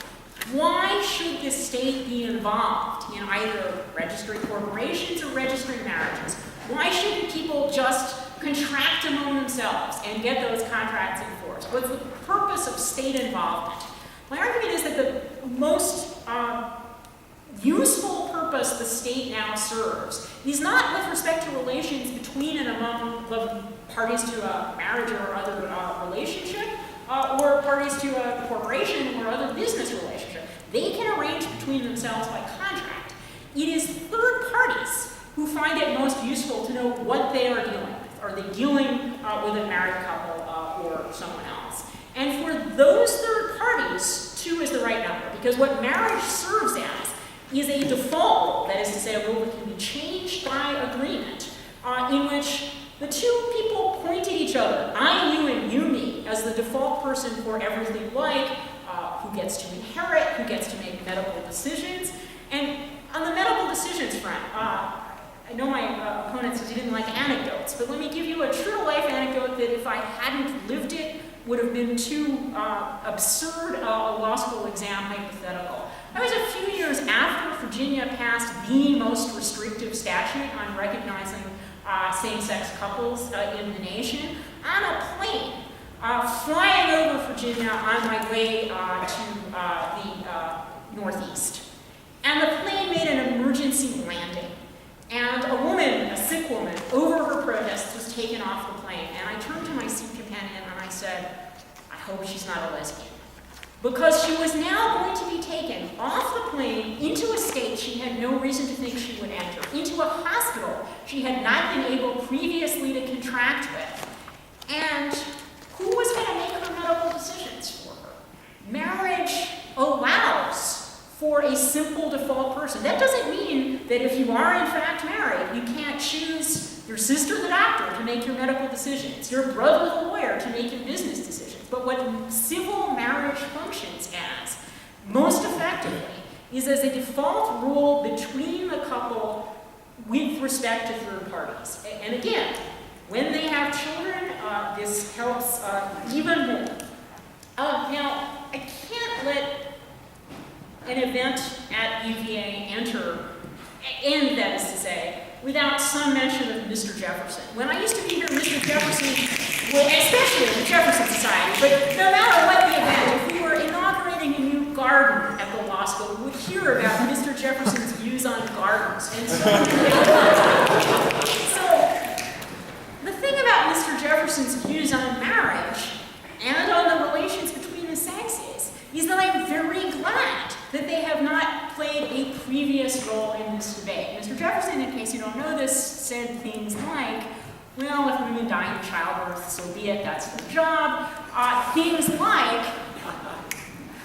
Why should the state be involved in either registering corporations or registering marriages? Why shouldn't people just contract among themselves and get those contracts enforced? What's the purpose of state involvement? My argument is that the most useful purpose the state now serves is not with respect to relations between and among the parties to a marriage or other relationship, or parties to a corporation or other business relationship. They can arrange between themselves by contract. It is third parties who find it most useful to know what they are dealing with. Are they dealing with a married couple or someone else? And for those third parties, 2 is the right number, because what marriage serves as is a default rule, that is to say, a rule that can be changed by agreement, in which the two people point at each other, I, you, and you, me, as the default person for everything like who gets to inherit, who gets to make medical decisions. And on the medical decisions front, I know my opponent says he didn't like anecdotes, but let me give you a true-to-life anecdote that if I hadn't lived it would have been too absurd a law school exam hypothetical. That was a few years after Virginia passed the most restrictive statute on recognizing same-sex couples in the nation, on a plane, flying over Virginia on my way to the Northeast. And the plane made an emergency landing. And a woman, a sick woman, over her protest was taken off the plane. And I turned to my seat companion and I said, I hope she's not a lesbian. Because she was now going to be taken off the plane into a state she had no reason to think she would enter, into a hospital she had not been able previously to contract with. And who was going to make her medical decisions for her? Marriage allows for a simple default person. That doesn't mean that if you are in fact married, you can't choose your sister, the doctor, to make your medical decisions, your brother, the lawyer, to make your business decisions. But what civil marriage functions as, most effectively, is as a default rule between the couple with respect to third parties. And again, when they have children, this helps even more. Now, I can't let an event at UVA end, that is to say, without some mention of Mr. Jefferson. When I used to be here, Mr. Jefferson, especially in the Jefferson Society, but no matter what the event, if we were inaugurating a new garden at the law school, we would hear about Mr. Jefferson's views on gardens. And so the thing about Mr. Jefferson's views on marriage and on the relations between the sexes is that I'm very glad that they have not played a previous role in this debate. Mr. Jefferson, in case you don't know this, said things like, well, if women die in childbirth, so be it, that's their job. Things like,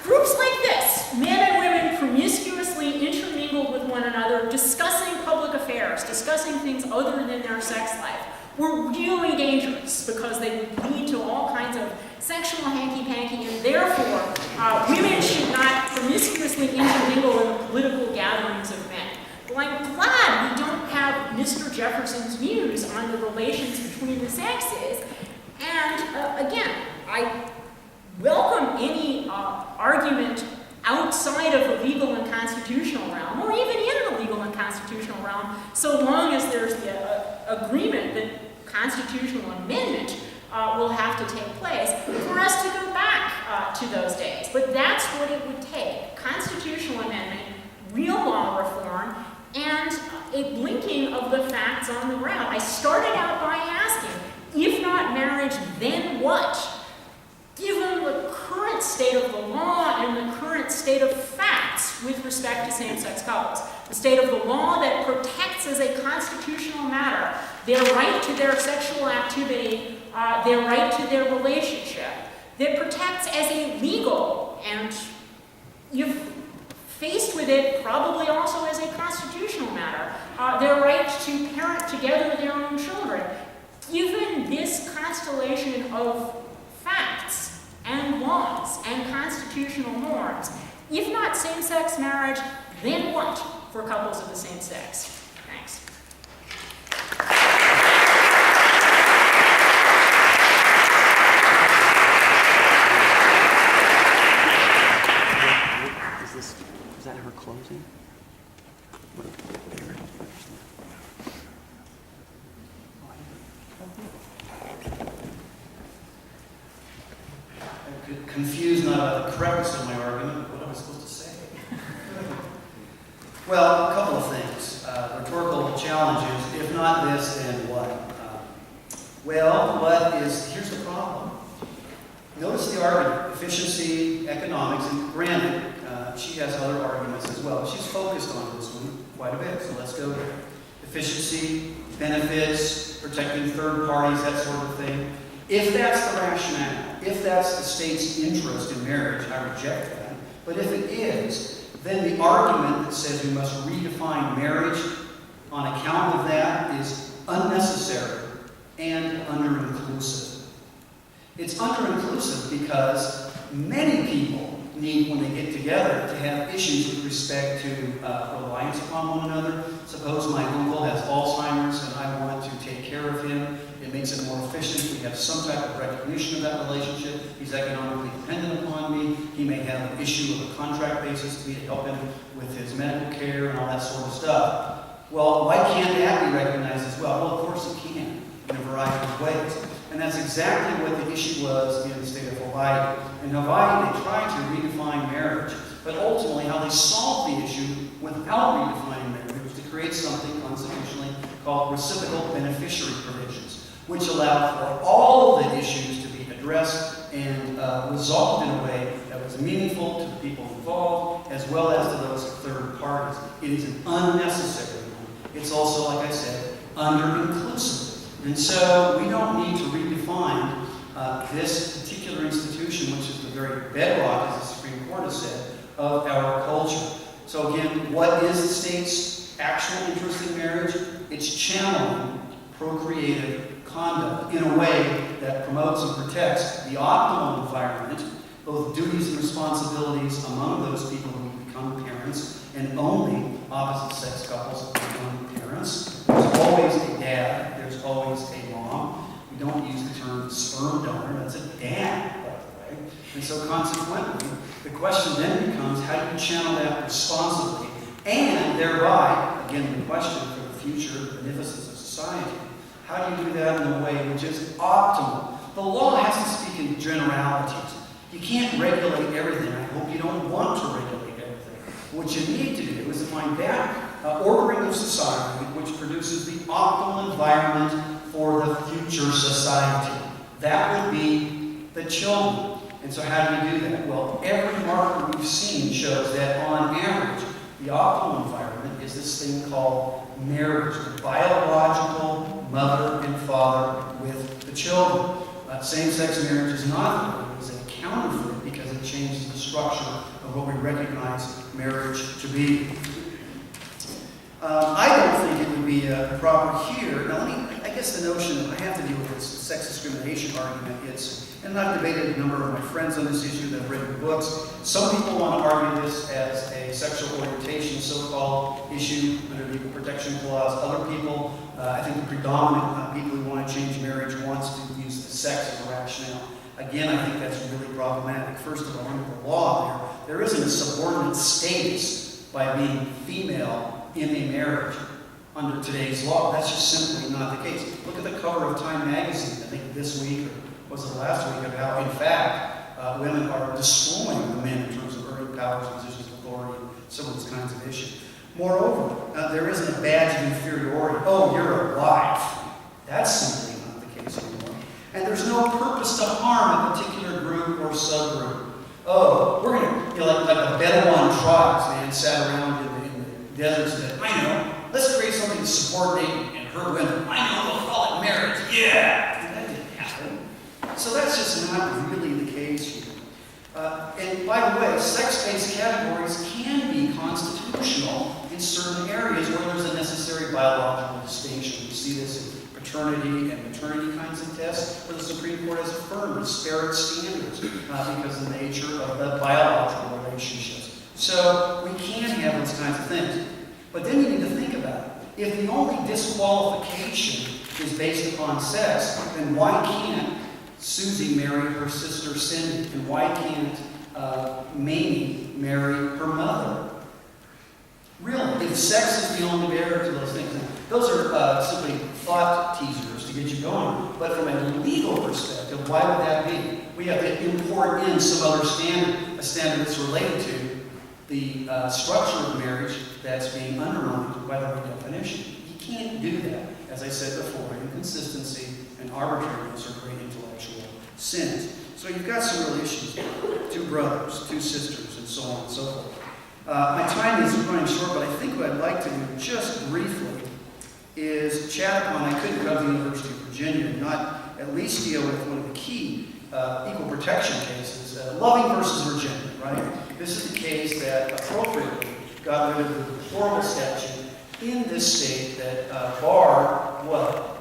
groups like this, men and women promiscuously intermingled with one another, discussing public affairs, discussing things other than their sex life, were really dangerous because they would lead to all kinds of sexual hanky-panky, and therefore, women should not promiscuously intermingle in the political gatherings of men. Well, Well, I'm glad we don't have Mr. Jefferson's views on the relations between the sexes. And again, I welcome any argument outside of the legal and constitutional realm, or even in the legal and constitutional realm, so long as there's the agreement that constitutional amendment will have to take place for us to go back to those days. But that's what it would take: constitutional amendment, real law reform, and a blinking of the facts on the ground. I started out by asking, if not marriage, then what? Given the current state of the law and the current state of facts with respect to same-sex couples, the state of the law that protects as a constitutional matter their right to their sexual activity, their right to their relationship, that protects as a legal, and you've faced with it probably also as a constitutional matter, their right to parent together their own children. Given this constellation of facts and laws and constitutional norms, if not same-sex marriage, then what for couples of the same sex? Thanks. Is that her closing? I'm confused not about the correctness of my argument, but what am I supposed to say? Well, a couple of things. Rhetorical challenges. If not this, then what? Here's the problem. Notice the argument: efficiency, economics, and granted, she has other arguments as well. She's focused on this one quite a bit, so let's go there. Efficiency, benefits, protecting third parties, that sort of thing. If that's the rationale, if that's the state's interest in marriage, I reject that. But if it is, then the argument that says we must redefine marriage on account of that is unnecessary and under-inclusive. It's under-inclusive because many people need, when they get together, to have issues with respect to reliance upon one another. Suppose my uncle has Alzheimer's and I want to take care of him. It makes it more efficient. We have some type of recognition of that relationship. He's economically dependent upon me. He may have an issue of a contract basis to me to help him with his medical care and all that sort of stuff. Well, why can't that be recognized as well? Well, of course it can, in a variety of ways. And that's exactly what the issue was in the state of Hawaii. In Hawaii, they tried to redefine marriage, but ultimately how they solved the issue without redefining marriage was to create something constitutionally called reciprocal beneficiary provisions, which allowed for all of the issues to be addressed and resolved in a way that was meaningful to the people involved, as well as to those third parties. It is an unnecessary one. It's also, like I said, under-inclusive. And so we don't need to redefine this particular institution, which is the very bedrock, as the Supreme Court has said, of our culture. So again, what is the state's actual interest in marriage? It's channeling procreative conduct in a way that promotes and protects the optimal environment, both duties and responsibilities among those people who become parents, and only opposite-sex couples become parents. There's always a dad, there's always a mom. We don't use the term sperm donor, that's a dad, by the way. And so consequently, the question then becomes, how do you channel that responsibly? And thereby, again, the question for the future beneficence of society, how do you do that in a way which is optimal? The law has to speak in generalities. You can't regulate everything. I hope you don't want to regulate everything. What you need to do is to find that ordering of society which produces the optimal environment for the future society. That would be the children. And so how do you do that? Well, every marker we've seen shows that on average, the optimal environment is this thing called marriage, the biological mother and father with the children. Same-sex marriage is not the way. It's a counterfeit because it changes the structure of what we recognize marriage to be. I don't think it would be proper here. Now, I guess the notion, I have to deal with this sex discrimination argument. And I've debated with a number of my friends on this issue that have written books. Some people want to argue this as a sexual orientation, so-called issue under the Equal Protection Clause. Other people, I think the predominant people who want to change marriage wants to use the sex as a rationale. Again, I think that's really problematic. First of all, under the law there isn't a subordinate status by being female in a marriage under today's law. That's just simply not the case. Look at the cover of Time magazine, I think this week, or was it last week, of how, in fact, women are destroying the men in terms of earning powers, positions of authority, and some of these kinds of issues. Moreover, there isn't a badge of inferiority. Oh, you're a wife. That's simply not the case anymore. And there's no purpose to harm a particular group or subgroup. Oh, we're going to, like the Bedouin tribes, man, sat around in the deserts and said, I know, let's create something to subordinate and hurt women. I know, we'll call it marriage. Yeah! And that didn't happen. So that's just not really the case here. And by the way, sex-based categories can be constitutional in certain areas where there's a necessary biological distinction. We see this in paternity and maternity kinds of tests, where the Supreme Court has affirmed disparate standards because of the nature of the biological relationships. So we can have those kinds of things. But then you need to think about it. If the only disqualification is based upon sex, then why can't Susie marry her sister Cindy? And why can't Mamie marry her mother? Really, if sex is the only barrier to those things, those are simply thought teasers to get you going. But from a legal perspective, why would that be? We have to import in some other standard, a standard that's related to the structure of marriage that's being undermined by the redefinition. You can't do that. As I said before, inconsistency and arbitrariness are great intellectual sins. So you've got some real issues here. 2 brothers, 2 sisters, and so on and so forth. My time is running short, but I think what I'd like to do just briefly is chat upon, I couldn't go to the University of Virginia and not at least deal with one of the key equal protection cases, Loving versus Virginia, right? This is the case that appropriately got rid of the deplorable statute in this state that barred what?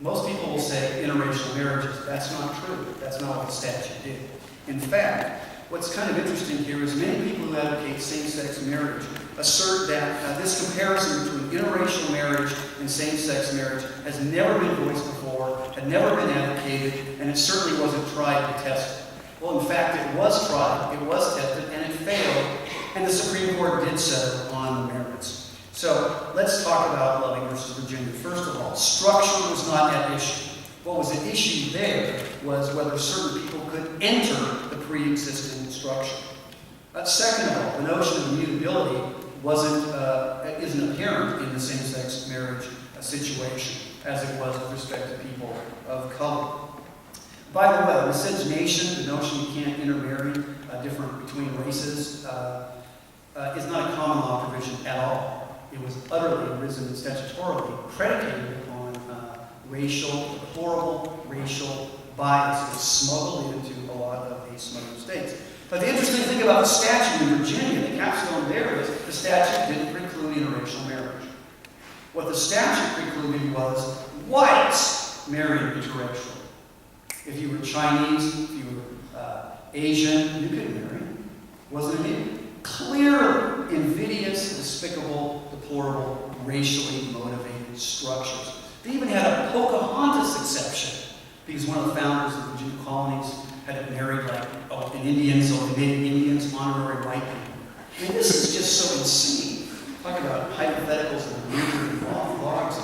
Most people will say interracial marriages. That's not true. That's not what the statute did. In fact, what's kind of interesting here is many people who advocate same-sex marriage assert that this comparison between interracial marriage and same-sex marriage has never been voiced before, had never been advocated, and it certainly wasn't tried and tested. Well, in fact, it was tried, it was tested, and it failed, and the Supreme Court did settle on the merits. So let's talk about Loving versus Virginia. First of all, structure was not at issue. What was at issue there was whether certain people could enter the pre-existing structure. Second of all, the notion of immutability isn't apparent in the same-sex marriage situation as it was with respect to people of color. By the way, miscegenation, the notion you can't intermarry different between races, is not a common law provision at all. It was utterly arisen statutorily, predicated on deplorable racial bias that was smuggled into a lot of these southern states. But the interesting thing about the statute in Virginia, the capstone there is the statute didn't preclude interracial marriage. What the statute precluded was whites marrying interracial. If you were Chinese, if you were Asian, you could marry. Wasn't it? Clearly invidious, despicable, deplorable, racially motivated structures. They even had a Pocahontas exception because one of the founders of the Virginia colonies had married an Indian, so they made Indians honorary white people. I mean, this is just so insane. Talk about hypotheticals and weird logs.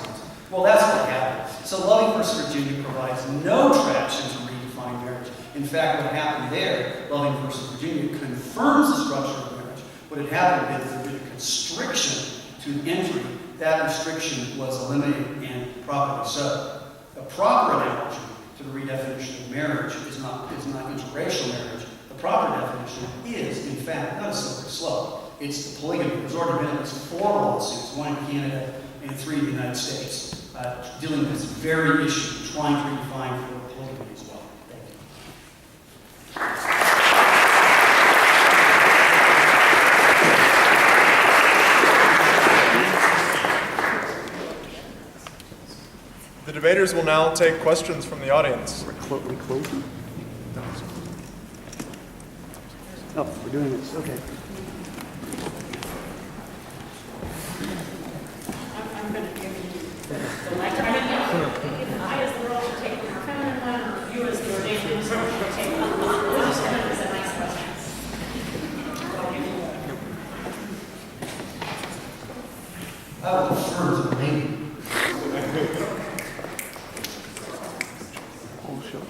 Well, that's what happened. So Loving versus Virginia provides no traction to redefine marriage. In fact, what happened there, Loving versus Virginia, confirms the structure of marriage. What had happened is there had been a constriction to entry. That restriction was eliminated, and properly so. The proper analogy to the redefinition of marriage is not interracial marriage. The proper definition is, in fact, not a slippery slope. It's the polygamy. There's already been at least 4 lawsuits, 1 in Canada and 3 in the United States, dealing with this very issue, trying to redefine for polygamy as well. Thank you. The debaters will now take questions from the audience. We closing? Oh, we're doing this, okay. I'm going to give you the lecture. I mean, if I as the girl should take the more feminine one, or you as the ordained minister should take the more religious one, is a nice question. I'll give you I would prefer to name. Whole show.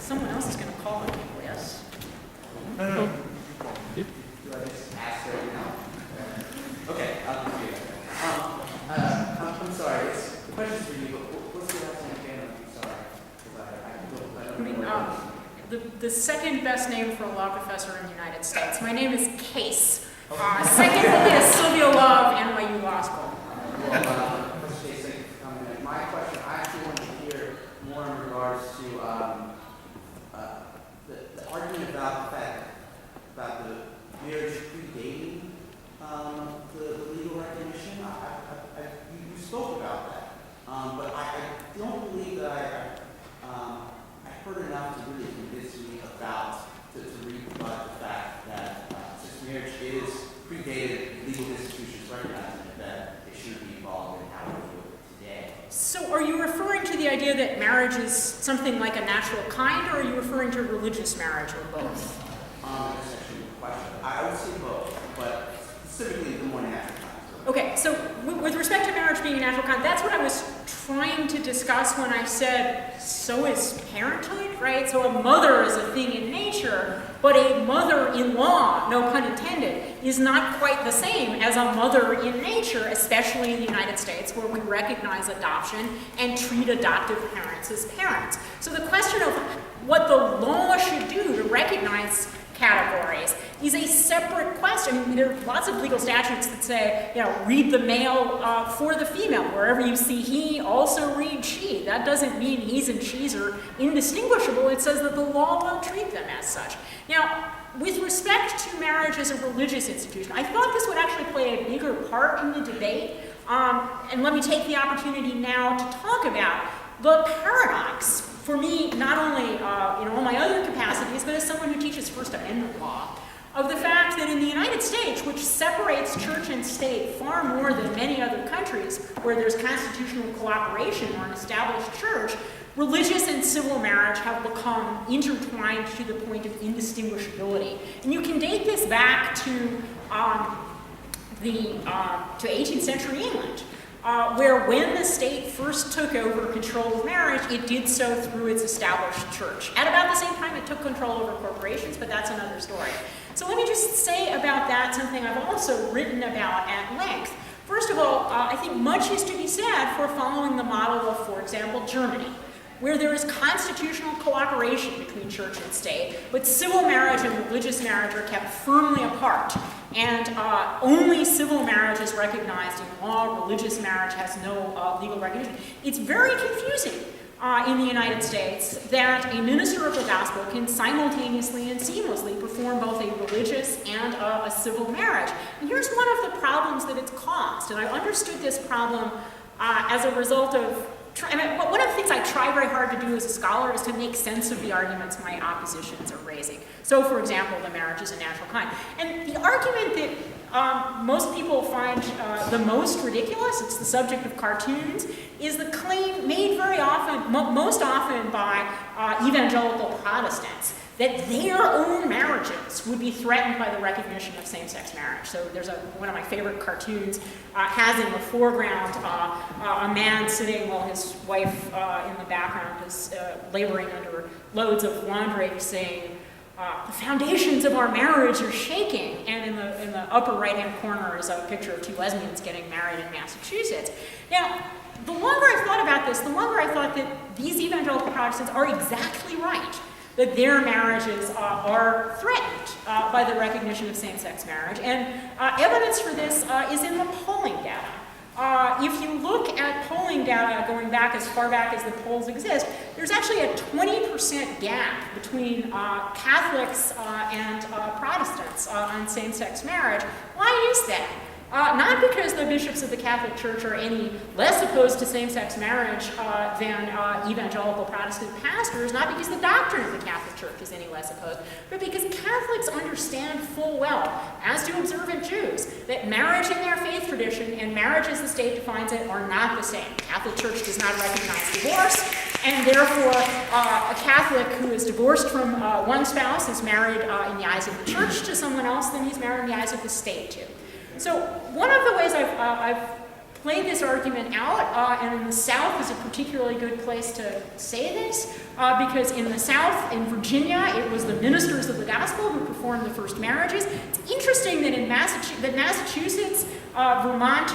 someone else is going to call on people, yes? No. Okay, I'll do it. I'm sorry, it's a question for you, but what's the last name again? I'm sorry, because I don't know. The second best name for a law professor in the United States. My name is Case. Second only is Sylvia Love, NYU Law School. First case, thank you for coming in. My question, I actually wanted to hear more in regards to the argument about the fact about the marriage predating the legal recognition. You spoke about that, but I don't believe that I heard enough to really convince me about to rebut the fact that since marriage is predated legal institutions recognizing that it should be involved in how we do it today. So are you referring to the idea that marriage is something like a natural kind, or are you referring to religious marriage, or both? That's actually a question. I would say both, but specifically the more natural kind. Okay, so with respect to marriage being a natural kind, that's what I was trying to discuss when I said, so is parenthood, right? So a mother is a thing in nature, but a mother-in-law, no pun intended, is not quite the same as a mother in nature, especially in the United States, where we recognize adoption and treat adoptive parents as parents. So the question of what the law should do to recognize categories is a separate question. I mean, there are lots of legal statutes that say, read the male for the female. Wherever you see he, also read she. That doesn't mean he's and she's are indistinguishable. It says that the law will treat them as such. Now, with respect to marriage as a religious institution, I thought this would actually play a bigger part in the debate. And let me take the opportunity now to talk about the paradox for me, not only in all my other capacities, but as someone who teaches First Amendment law, of the fact that in the United States, which separates church and state far more than many other countries where there's constitutional cooperation or an established church, religious and civil marriage have become intertwined to the point of indistinguishability. And you can date this back to 18th century England, where when the state first took over control of marriage, it did so through its established church. At about the same time, it took control over corporations, but that's another story. So let me just say about that something I've also written about at length. First of all, I think much is to be said for following the model of, for example, Germany, where there is constitutional cooperation between church and state, but civil marriage and religious marriage are kept firmly apart. And only civil marriage is recognized in law. Religious marriage has no legal recognition. It's very confusing in the United States that a minister of the gospel can simultaneously and seamlessly perform both a religious and a civil marriage. And here's one of the problems that it's caused. And I understood this problem as a result of one of the things I try very hard to do as a scholar is to make sense of the arguments my oppositions are raising. So, for example, the marriage is a natural kind. And the argument that most people find the most ridiculous, it's the subject of cartoons, is the claim made very often, most often by evangelical Protestants, that their own marriages would be threatened by the recognition of same-sex marriage. So there's one of my favorite cartoons has in the foreground a man sitting while his wife in the background is laboring under loads of laundry, saying, the foundations of our marriage are shaking. And in the upper right-hand corner is a picture of two lesbians getting married in Massachusetts. Now, the longer I've thought about this, the longer I thought that these evangelical Protestants are exactly right, that their marriages are threatened by the recognition of same-sex marriage. And evidence for this is in the polling data. If you look at polling data going back as far back as the polls exist, there's actually a 20% gap between Catholics and Protestants Protestants on same-sex marriage. Why is that? Not because the bishops of the Catholic Church are any less opposed to same-sex marriage than evangelical Protestant pastors, not because the doctrine of the Catholic Church is any less opposed, but because Catholics understand full well, as do observant Jews, that marriage in their faith tradition and marriage as the state defines it are not the same. The Catholic Church does not recognize divorce, and therefore a Catholic who is divorced from one spouse is married in the eyes of the Church to someone else, then he's married in the eyes of the state too. So one of the ways I've played this argument out, and in the South is a particularly good place to say this, because in the South, in Virginia, it was the ministers of the gospel who performed the first marriages. It's interesting that in Massachusetts, Vermont,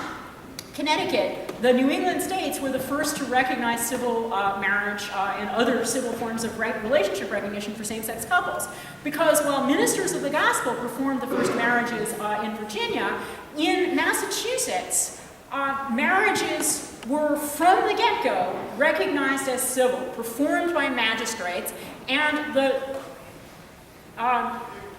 Connecticut, the New England states were the first to recognize civil marriage and other civil forms of relationship recognition for same-sex couples. Because while ministers of the gospel performed the first marriages in Virginia, in Massachusetts, marriages were from the get-go recognized as civil, performed by magistrates, and the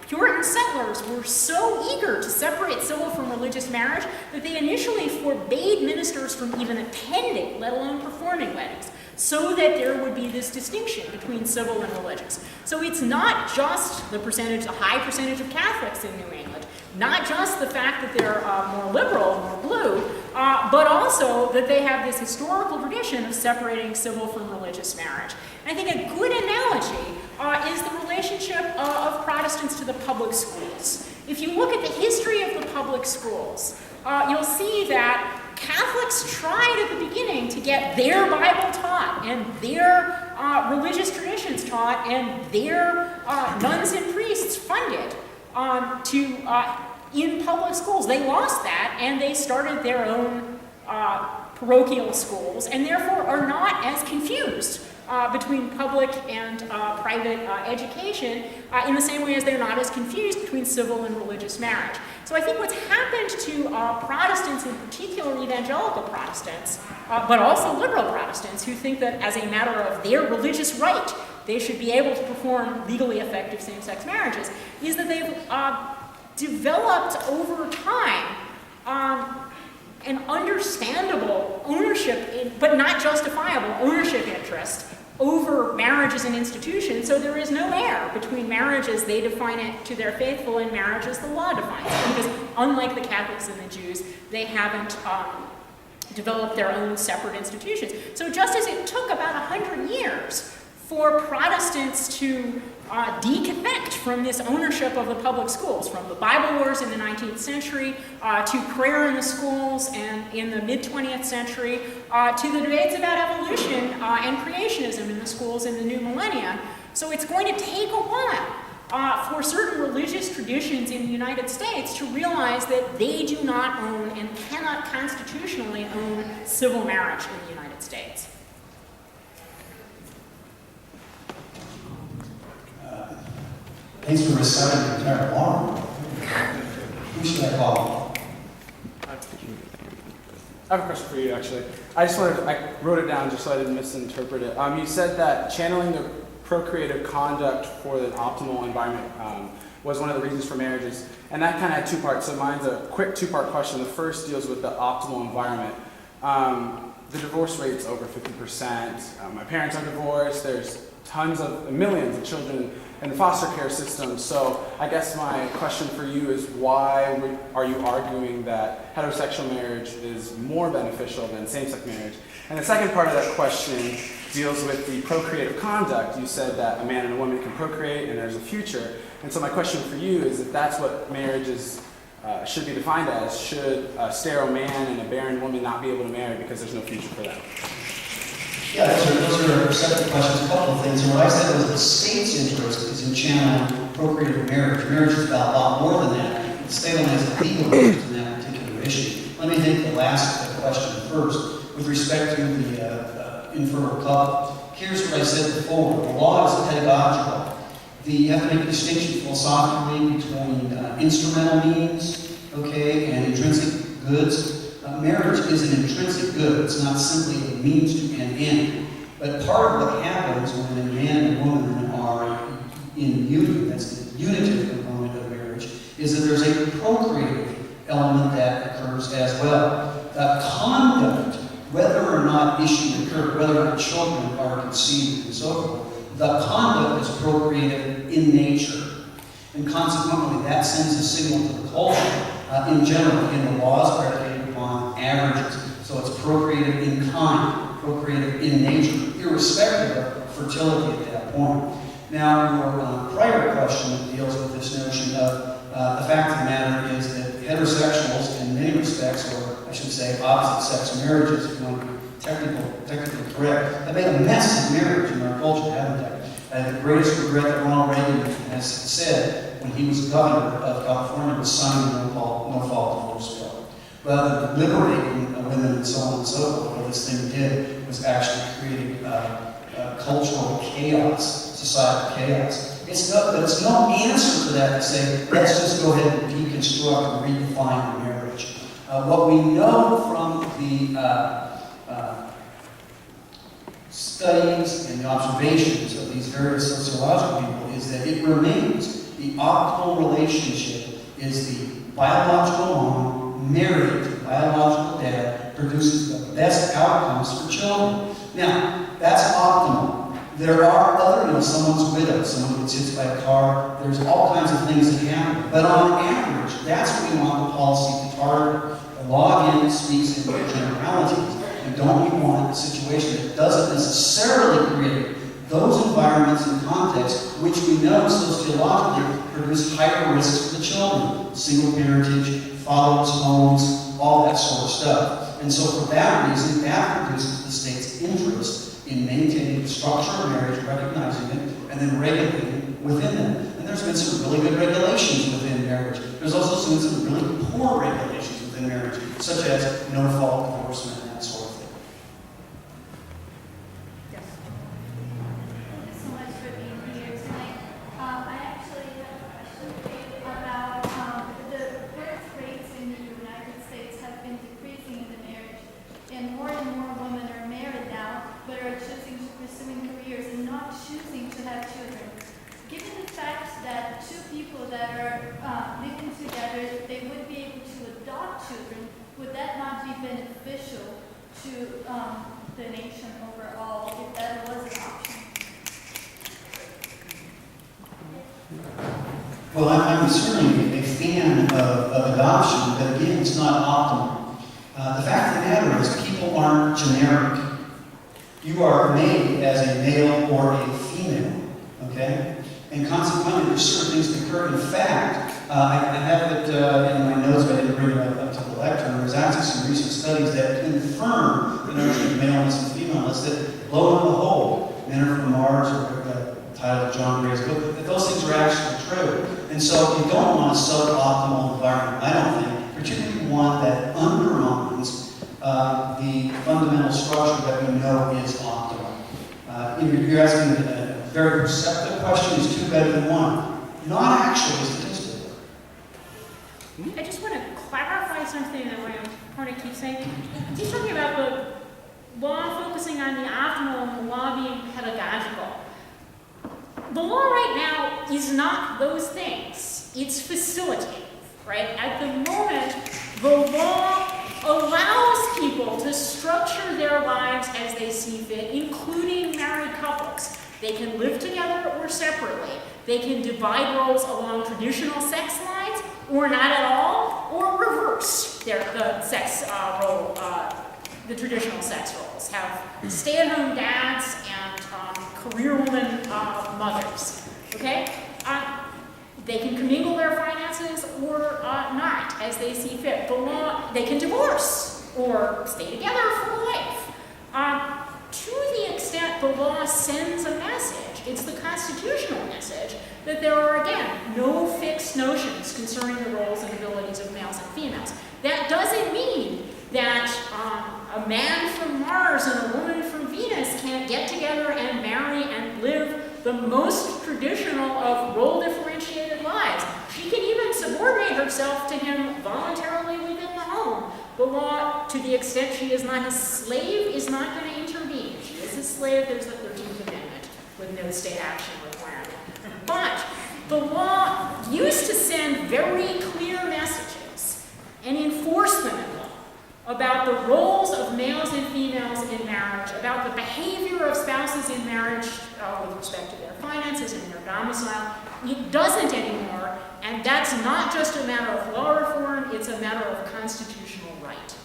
Puritan settlers were so eager to separate civil from religious marriage that they initially forbade ministers from even attending, let alone performing weddings, so that there would be this distinction between civil and religious. So it's not just the high percentage of Catholics in New England, not just the fact that they're more liberal, more blue, but also that they have this historical tradition of separating civil from religious marriage. And I think a good analogy is the relationship of Protestants to the public schools. If you look at the history of the public schools, you'll see that Catholics tried at the beginning to get their Bible taught and their religious traditions taught and their nuns and priests funded in public schools. They lost that and they started their own parochial schools and therefore are not as confused between public and private education in the same way as they're not as confused between civil and religious marriage. So I think what's happened to Protestants, in particular evangelical Protestants, but also liberal Protestants who think that as a matter of their religious right, they should be able to perform legally effective same-sex marriages, is that they've developed over time an understandable ownership, but not justifiable ownership interest over marriage as an institution, so there is no error between marriage as they define it to their faithful and marriage as the law defines it, because unlike the Catholics and the Jews, they haven't developed their own separate institutions. So just as it took about 100 years for Protestants to deconnect from this ownership of the public schools, from the Bible Wars in the 19th century to prayer in the schools and in the mid-20th century to the debates about evolution and creationism in the schools in the new millennia. So it's going to take a while for certain religious traditions in the United States to realize that they do not own and cannot constitutionally own civil marriage in the United States. Thanks for reciting the entire law. Who should I call? I have a question for you, actually. I wrote it down just so I didn't misinterpret it. You said that channeling the procreative conduct for the optimal environment was one of the reasons for marriages. And that kind of had two parts. So mine's a quick two-part question. The first deals with the optimal environment. The divorce rate's over 50%. My parents are divorced. There's millions of children in the foster care system. So I guess my question for you is, why are you arguing that heterosexual marriage is more beneficial than same-sex marriage? And the second part of that question deals with the procreative conduct. You said that a man and a woman can procreate and there's a future. And so my question for you is, if that's what marriage is, should be defined as, should a sterile man and a barren woman not be able to marry because there's no future for them? Yeah, those are separate questions. A couple of things. And what I said was the state's interest is in channeling procreative marriage. Marriage is about a lot more than that. The state only has a legal interest in that particular issue. Let me take the last question first. With respect to the infertile couple, here's what I said before. The law is pedagogical. You have to make a distinction philosophically between instrumental means, and intrinsic goods. Marriage is an intrinsic good. It's not simply a means to an end. But part of what happens when a man and a woman are in union, that's the unitive component of marriage, is that there's a procreative element that occurs as well. Conduct, whether or not issues occur, whether or not children are conceived and so forth, the conduct is procreative in nature. And consequently, that sends a signal to the culture in general, in the laws predicated upon averages. So it's procreative in kind, procreative in nature, irrespective of fertility at that point. Now, your prior question deals with this notion of the fact of the matter is that heterosexuals, in many respects, or I should say opposite-sex marriages, if you want to be technically correct, have made a mess of marriage in our culture, haven't they? The greatest regret that Ronald Reagan has said when he was governor of California was signing the no-fault divorce bill. Rather than liberating women and so on and so forth, what this thing did was actually creating cultural chaos, societal chaos. It's no answer to that to say, let's just go ahead and deconstruct and redefine marriage. What we know from the studies and the observations of these various sociological people is that it remains the optimal relationship is the biological mom married to the biological dad produces the best outcomes for children. Now, that's optimal. There are other, someone's widowed, someone gets hit by a car, there's all kinds of things that happen. But on average, that's what we want the policy to target. The law again speaks in generalities. And don't we want a situation that doesn't necessarily create those environments and contexts which we know sociologically produce higher risks for the children. Single parentage, fatherless homes, all that sort of stuff. And so for that reason, that produces the state's interest in maintaining the structure of marriage, recognizing it, and then regulating within them. And there's been some really good regulations within marriage. There's also been some really poor regulations within marriage, such as no-fault divorcement and that sort of thing. Thank you so much for being here tonight. I actually have a question about the birth rates in the United States have been decreasing in the marriage, and more women are married now, but are choosing to pursue careers and not choosing to have children. Given the fact that two people that are living together, they would be able to adopt children, would that not be beneficial to the nation overall if that was an option? Well, I'm certainly a fan of adoption, but again, it's not optimal. The fact of the matter is people aren't generic. You are made as a male or a female, okay? And consequently, there's certain things that occur. In fact, I have it in my notes, but I didn't bring it up to the lectern. There's actually some recent studies that confirm the notion of maleness and femaleness, that lo and behold, Men Are From Mars, or the title of John Gray's book, that those things are actually true. And so you don't want a suboptimal environment, I don't think, particularly one that undermines the fundamental structure that we know is optimal. You're asking a very perceptive question, is two better than one? Not actually statistically. I just want to clarify something that my opponent keeps saying. He's talking about the law focusing on the optimal and the law being pedagogical. The law right now is not those things. It's facilitative, right? At the moment, the law allows people to structure their lives as they see fit, including married couples. They can live together or separately. They can divide roles along traditional sex lines, or not at all, or reverse the sex role, the traditional sex roles. Have stay-at-home dads and career woman mothers. Okay? They can commingle their finances or not as they see fit. The law, they can divorce or stay together for life. To the extent the law sends a message, it's the constitutional message, that there are, again, no fixed notions concerning the roles and abilities of males and females. That doesn't mean that a man from Mars and a woman from Venus can't get together and marry and live the most traditional of role-differentiated lives. She can even subordinate herself to him voluntarily within the home. The law, to the extent she is not his slave, is not going to intervene. She is his slave. There's the 13th Amendment with no state action requirement. But the law used to send very clear messages and enforce them in law about the roles of males and females in marriage, about the behavior of spouses in marriage with respect to their finances and their domicile. It doesn't anymore, and that's not just a matter of law reform, it's a matter of constitutional right.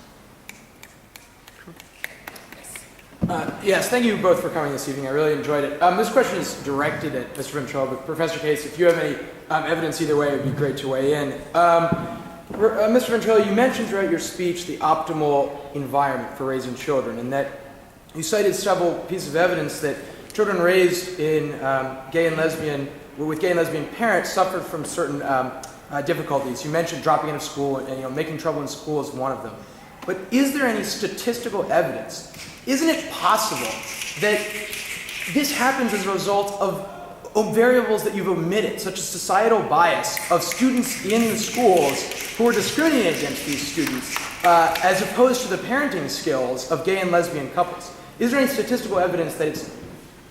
Yes, thank you both for coming this evening. I really enjoyed it. This question is directed at Mr. Ventrella, but Professor Case, if you have any evidence either way, it would be great to weigh in. Mr. Ventrella, you mentioned throughout your speech the optimal environment for raising children, and that you cited several pieces of evidence that children raised in with gay and lesbian parents suffered from certain difficulties. You mentioned dropping out of school and making trouble in school is one of them. But is there any statistical evidence? Isn't it possible that this happens as a result of variables that you've omitted, such as societal bias of students in the schools who are discriminating against these students, as opposed to the parenting skills of gay and lesbian couples? Is there any statistical evidence that it's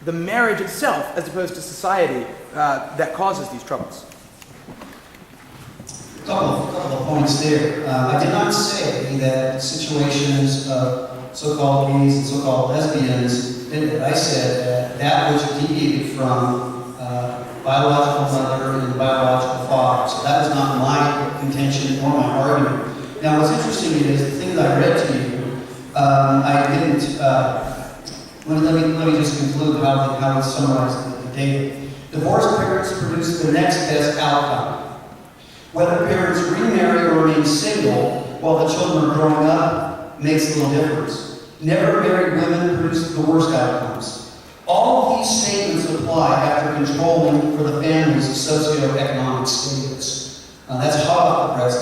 the marriage itself, as opposed to society, that causes these troubles? A couple of points there. I did not say that situations of so-called gays and so-called lesbians did it. I said that which deviated from biological mother and biological father. So that was not my contention or my argument. Now, what's interesting is the thing that I read to you, I didn't, let me just conclude how it's summarized the data. Divorced parents produce the next best outcome. Whether parents remarry or remain single while the children are growing up makes little difference. Never married women produce the worst outcomes. All of these statements apply after controlling for the family's socioeconomic status. That's hot off the press,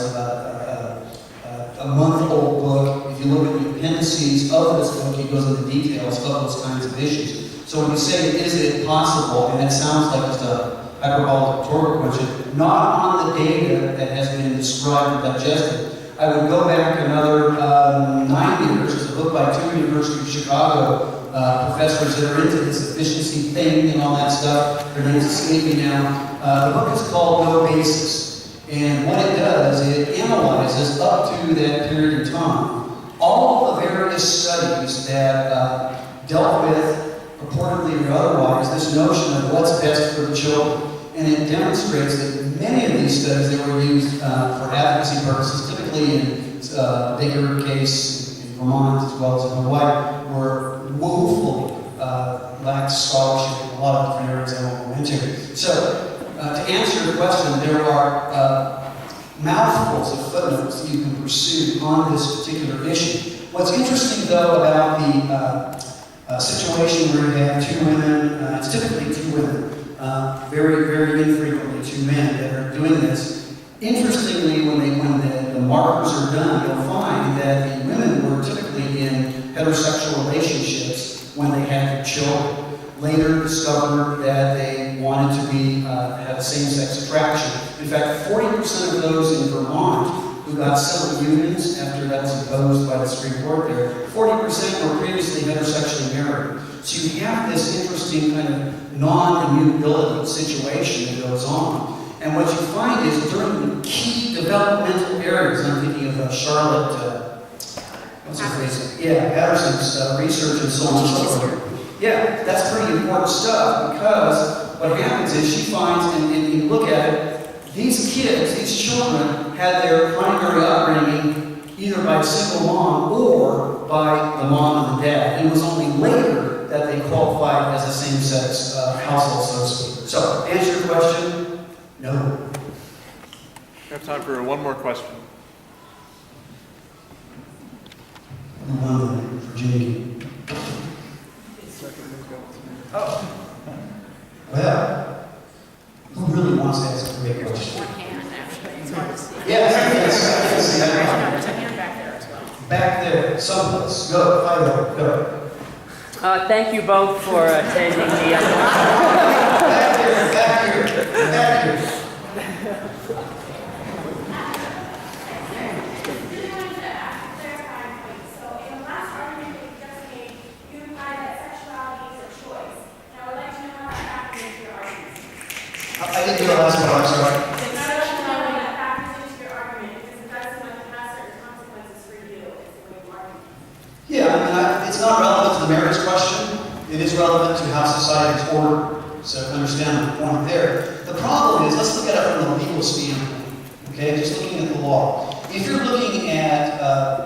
a month-old book. If you look at the appendices of this book, it goes into details of those kinds of issues. So when you say, is it possible, and it sounds like just a hyperbolic rhetorical question, not on the data that has been described and digested. I would go back another 9 years. There's a book by two University of Chicago professors that are into this efficiency thing and all that stuff. Their names escape me now. The book is called No Basis. And what it does, it analyzes up to that period of time all the various studies that dealt with, purportedly or otherwise, this notion of what's best for the children. And it demonstrates that many of these studies that were used for advocacy purposes, typically in bigger case in Vermont as well as in Hawaii, were woefully lacked scholarship in a lot of different areas I won't go into. So, to answer your question, there are mouthfuls of footnotes that you can pursue on this particular issue. What's interesting, though, about the situation where you have two women, it's typically two women, very, very infrequently two men that are doing this. Interestingly, when the markers are done, you'll find that the women were typically in heterosexual relationships when they had their children. Later discovered that they wanted to have same-sex attraction. In fact, 40% of those in Vermont who got civil unions after that was imposed by the Supreme Court there, 40% were previously heterosexually married. So you have this interesting kind of non-immutability situation that goes on. And what you find is during the key developmental areas, I'm thinking of Charlotte, what's her face? Yeah, Patterson's research and so on and so forth. Yeah, that's pretty important stuff because what happens is she finds, and you look at it, these kids, these children, had their primary upbringing either by a single mom or by the mom and the dad. It was only later that they qualified as a same-sex household, so to speak. So, answer your question, no. We have time for one more question. Virginia. Oh. Well, who really wants to ask a great question? One hand, actually. It's hard to see. Yes, I can see that. There's a hand back there as well. Back there, someplace. Go, Fido, go. Thank you both for attending the. Back here. I didn't do the last one, I'm sorry. is relevant to how society is ordered. So understand the point there. The problem is, let's look at it from a legal standpoint. Okay, just looking at the law. If you're looking at,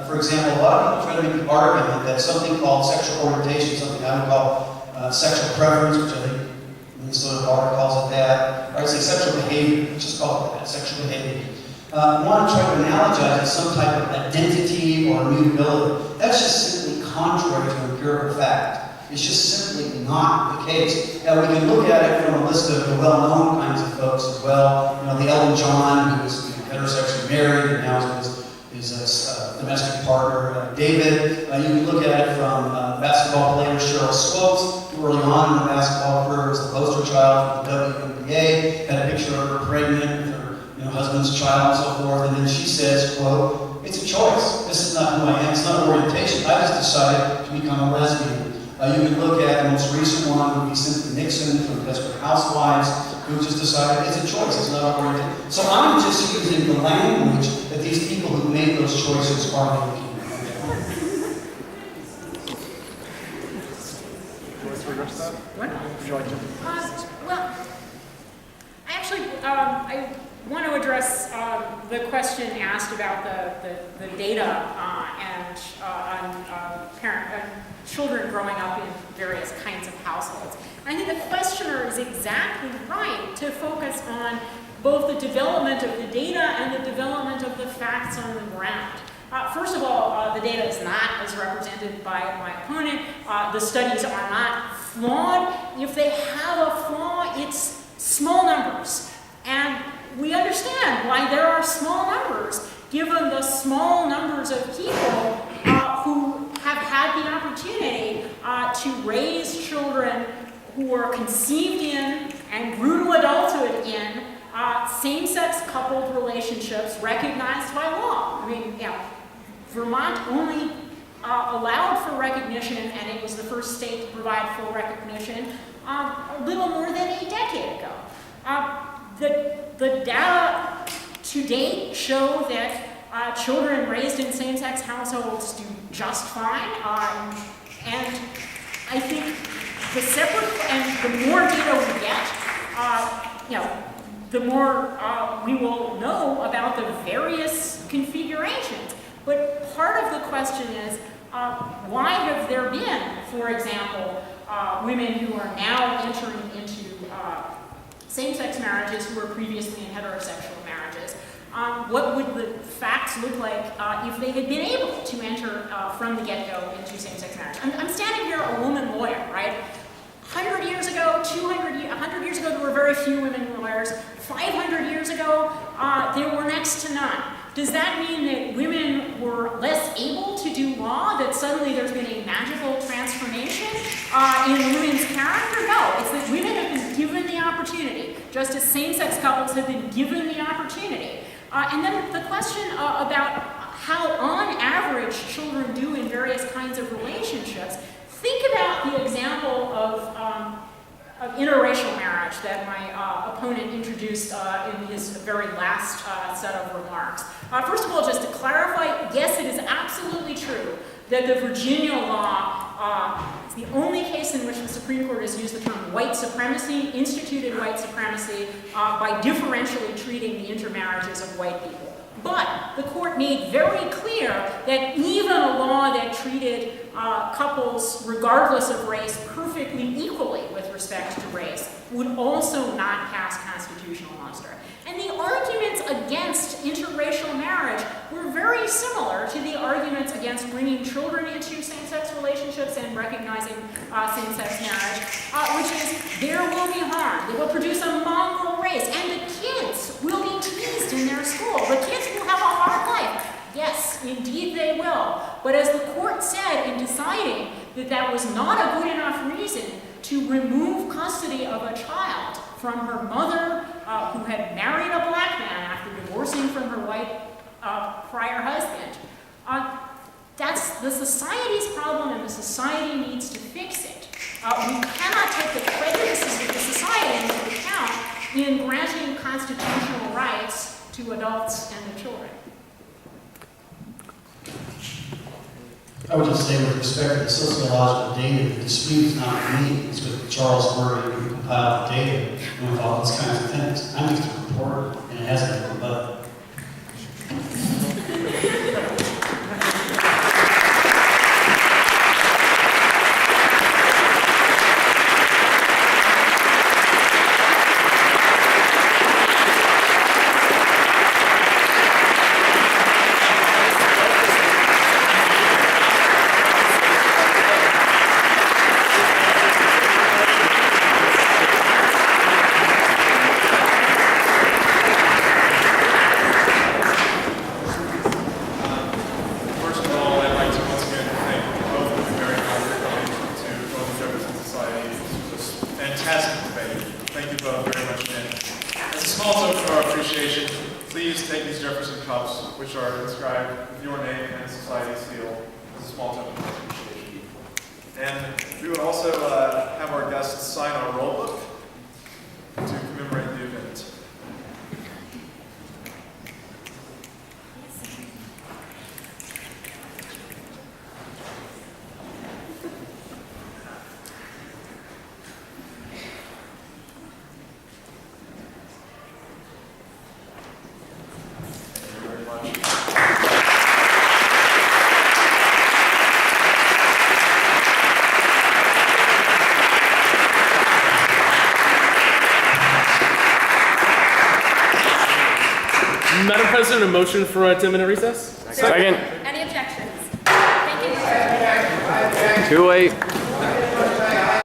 for example, a lot of people try to make the argument that something called sexual orientation, something I would call sexual preference, which I think Minnesota Bar calls it that, or I'd say sexual behavior, let's just call it that, sexual behavior. Want to try to analogize it as some type of identity or immutability. That's just simply contrary to empirical fact. It's just simply not the case. Now, we can look at it from a list of the well-known kinds of folks as well. You know, the Elton John, who was heterosexually married, and now is his domestic partner, David. You can look at it from basketball player Cheryl Swopes, who early on in her basketball career was the poster child for the WNBA, had a picture of her pregnant with her husband's child and so forth, and then she says, quote, "It's a choice. This is not who I am. It's not orientation. I just decided to become a lesbian." You can look at the most recent one would be Cynthia Nixon from Desperate Housewives, who just decided it's a choice, it's not oriented. So I'm just using the language that these people who made those choices are making. What? Well, I want to address the question asked about the data and on children growing up in various kinds of households. And I think the questioner is exactly right to focus on both the development of the data and the development of the facts on the ground. First of all, the data is not as represented by my opponent. The studies are not flawed. If they have a flaw, it's small numbers. And we understand why there are small numbers, given the small numbers of people who have had the opportunity to raise children who were conceived in and grew to adulthood in same-sex coupled relationships recognized by law. I mean, Vermont only allowed for recognition, and it was the first state to provide full recognition a little more than a decade ago. The data to date show that children raised in same-sex households do just fine, and I think the more data we get, the more we will know about the various configurations. But part of the question is, why have there been, for example, women who are now entering into same-sex marriages who were previously in heterosexual marriages? What would the facts look like if they had been able to enter from the get-go into same-sex marriage? I'm standing here, a woman lawyer, right? 100 years ago, 100 years ago, there were very few women lawyers. 500 years ago, there were next to none. Does that mean that women were less able to do law, that suddenly there's been a magical transformation in women's character? No, it's that women have been given the opportunity, just as same-sex couples have been given the opportunity. And then the question about how, on average, children do in various kinds of relationships. Think about the example of interracial marriage that my opponent introduced in his very last set of remarks. First of all, just to clarify, yes, it is absolutely true that the Virginia law is the only case in which the Supreme Court has used the term white supremacy, instituted white supremacy, by differentially treating the intermarriages of white people. But the court made very clear that even a law that treated couples, regardless of race, perfectly equally with respect to race, would also not pass constitutional muster. And the arguments against interracial marriage were very similar to the arguments against bringing children into same-sex relationships and recognizing same-sex marriage, which is there will be harm. They will produce a mongrel race, and the kids will be teased in their school. The kids will have a hard life. Yes, indeed they will. But as the court said in deciding that that was not a good enough reason to remove custody of a child from her mother, who had married a black man after divorcing from her white prior husband, that's the society's problem, and the society needs to fix it. We cannot take the prejudices of the society into account in granting constitutional rights to adults and to children. I would just say with respect to the sociological data, the dispute is not with me, it's with Charles Murray who compiled the data and with all these kinds of things. I'm just a reporter and it hasn't been rebutted. First of all, I'd like to once again thank both of you very much for coming to join the Jefferson Society. This was a fantastic debate. Thank you both very much again. As a small token of our appreciation, please take these Jefferson cups, which are inscribed with your name and the Society's seal, as a small token of appreciation. And we would also have our guests sign our roll book to commemorate the event. Thank you very much. Madam President, a motion for a 10-minute recess? Second. Any objections? Thank you. Too late.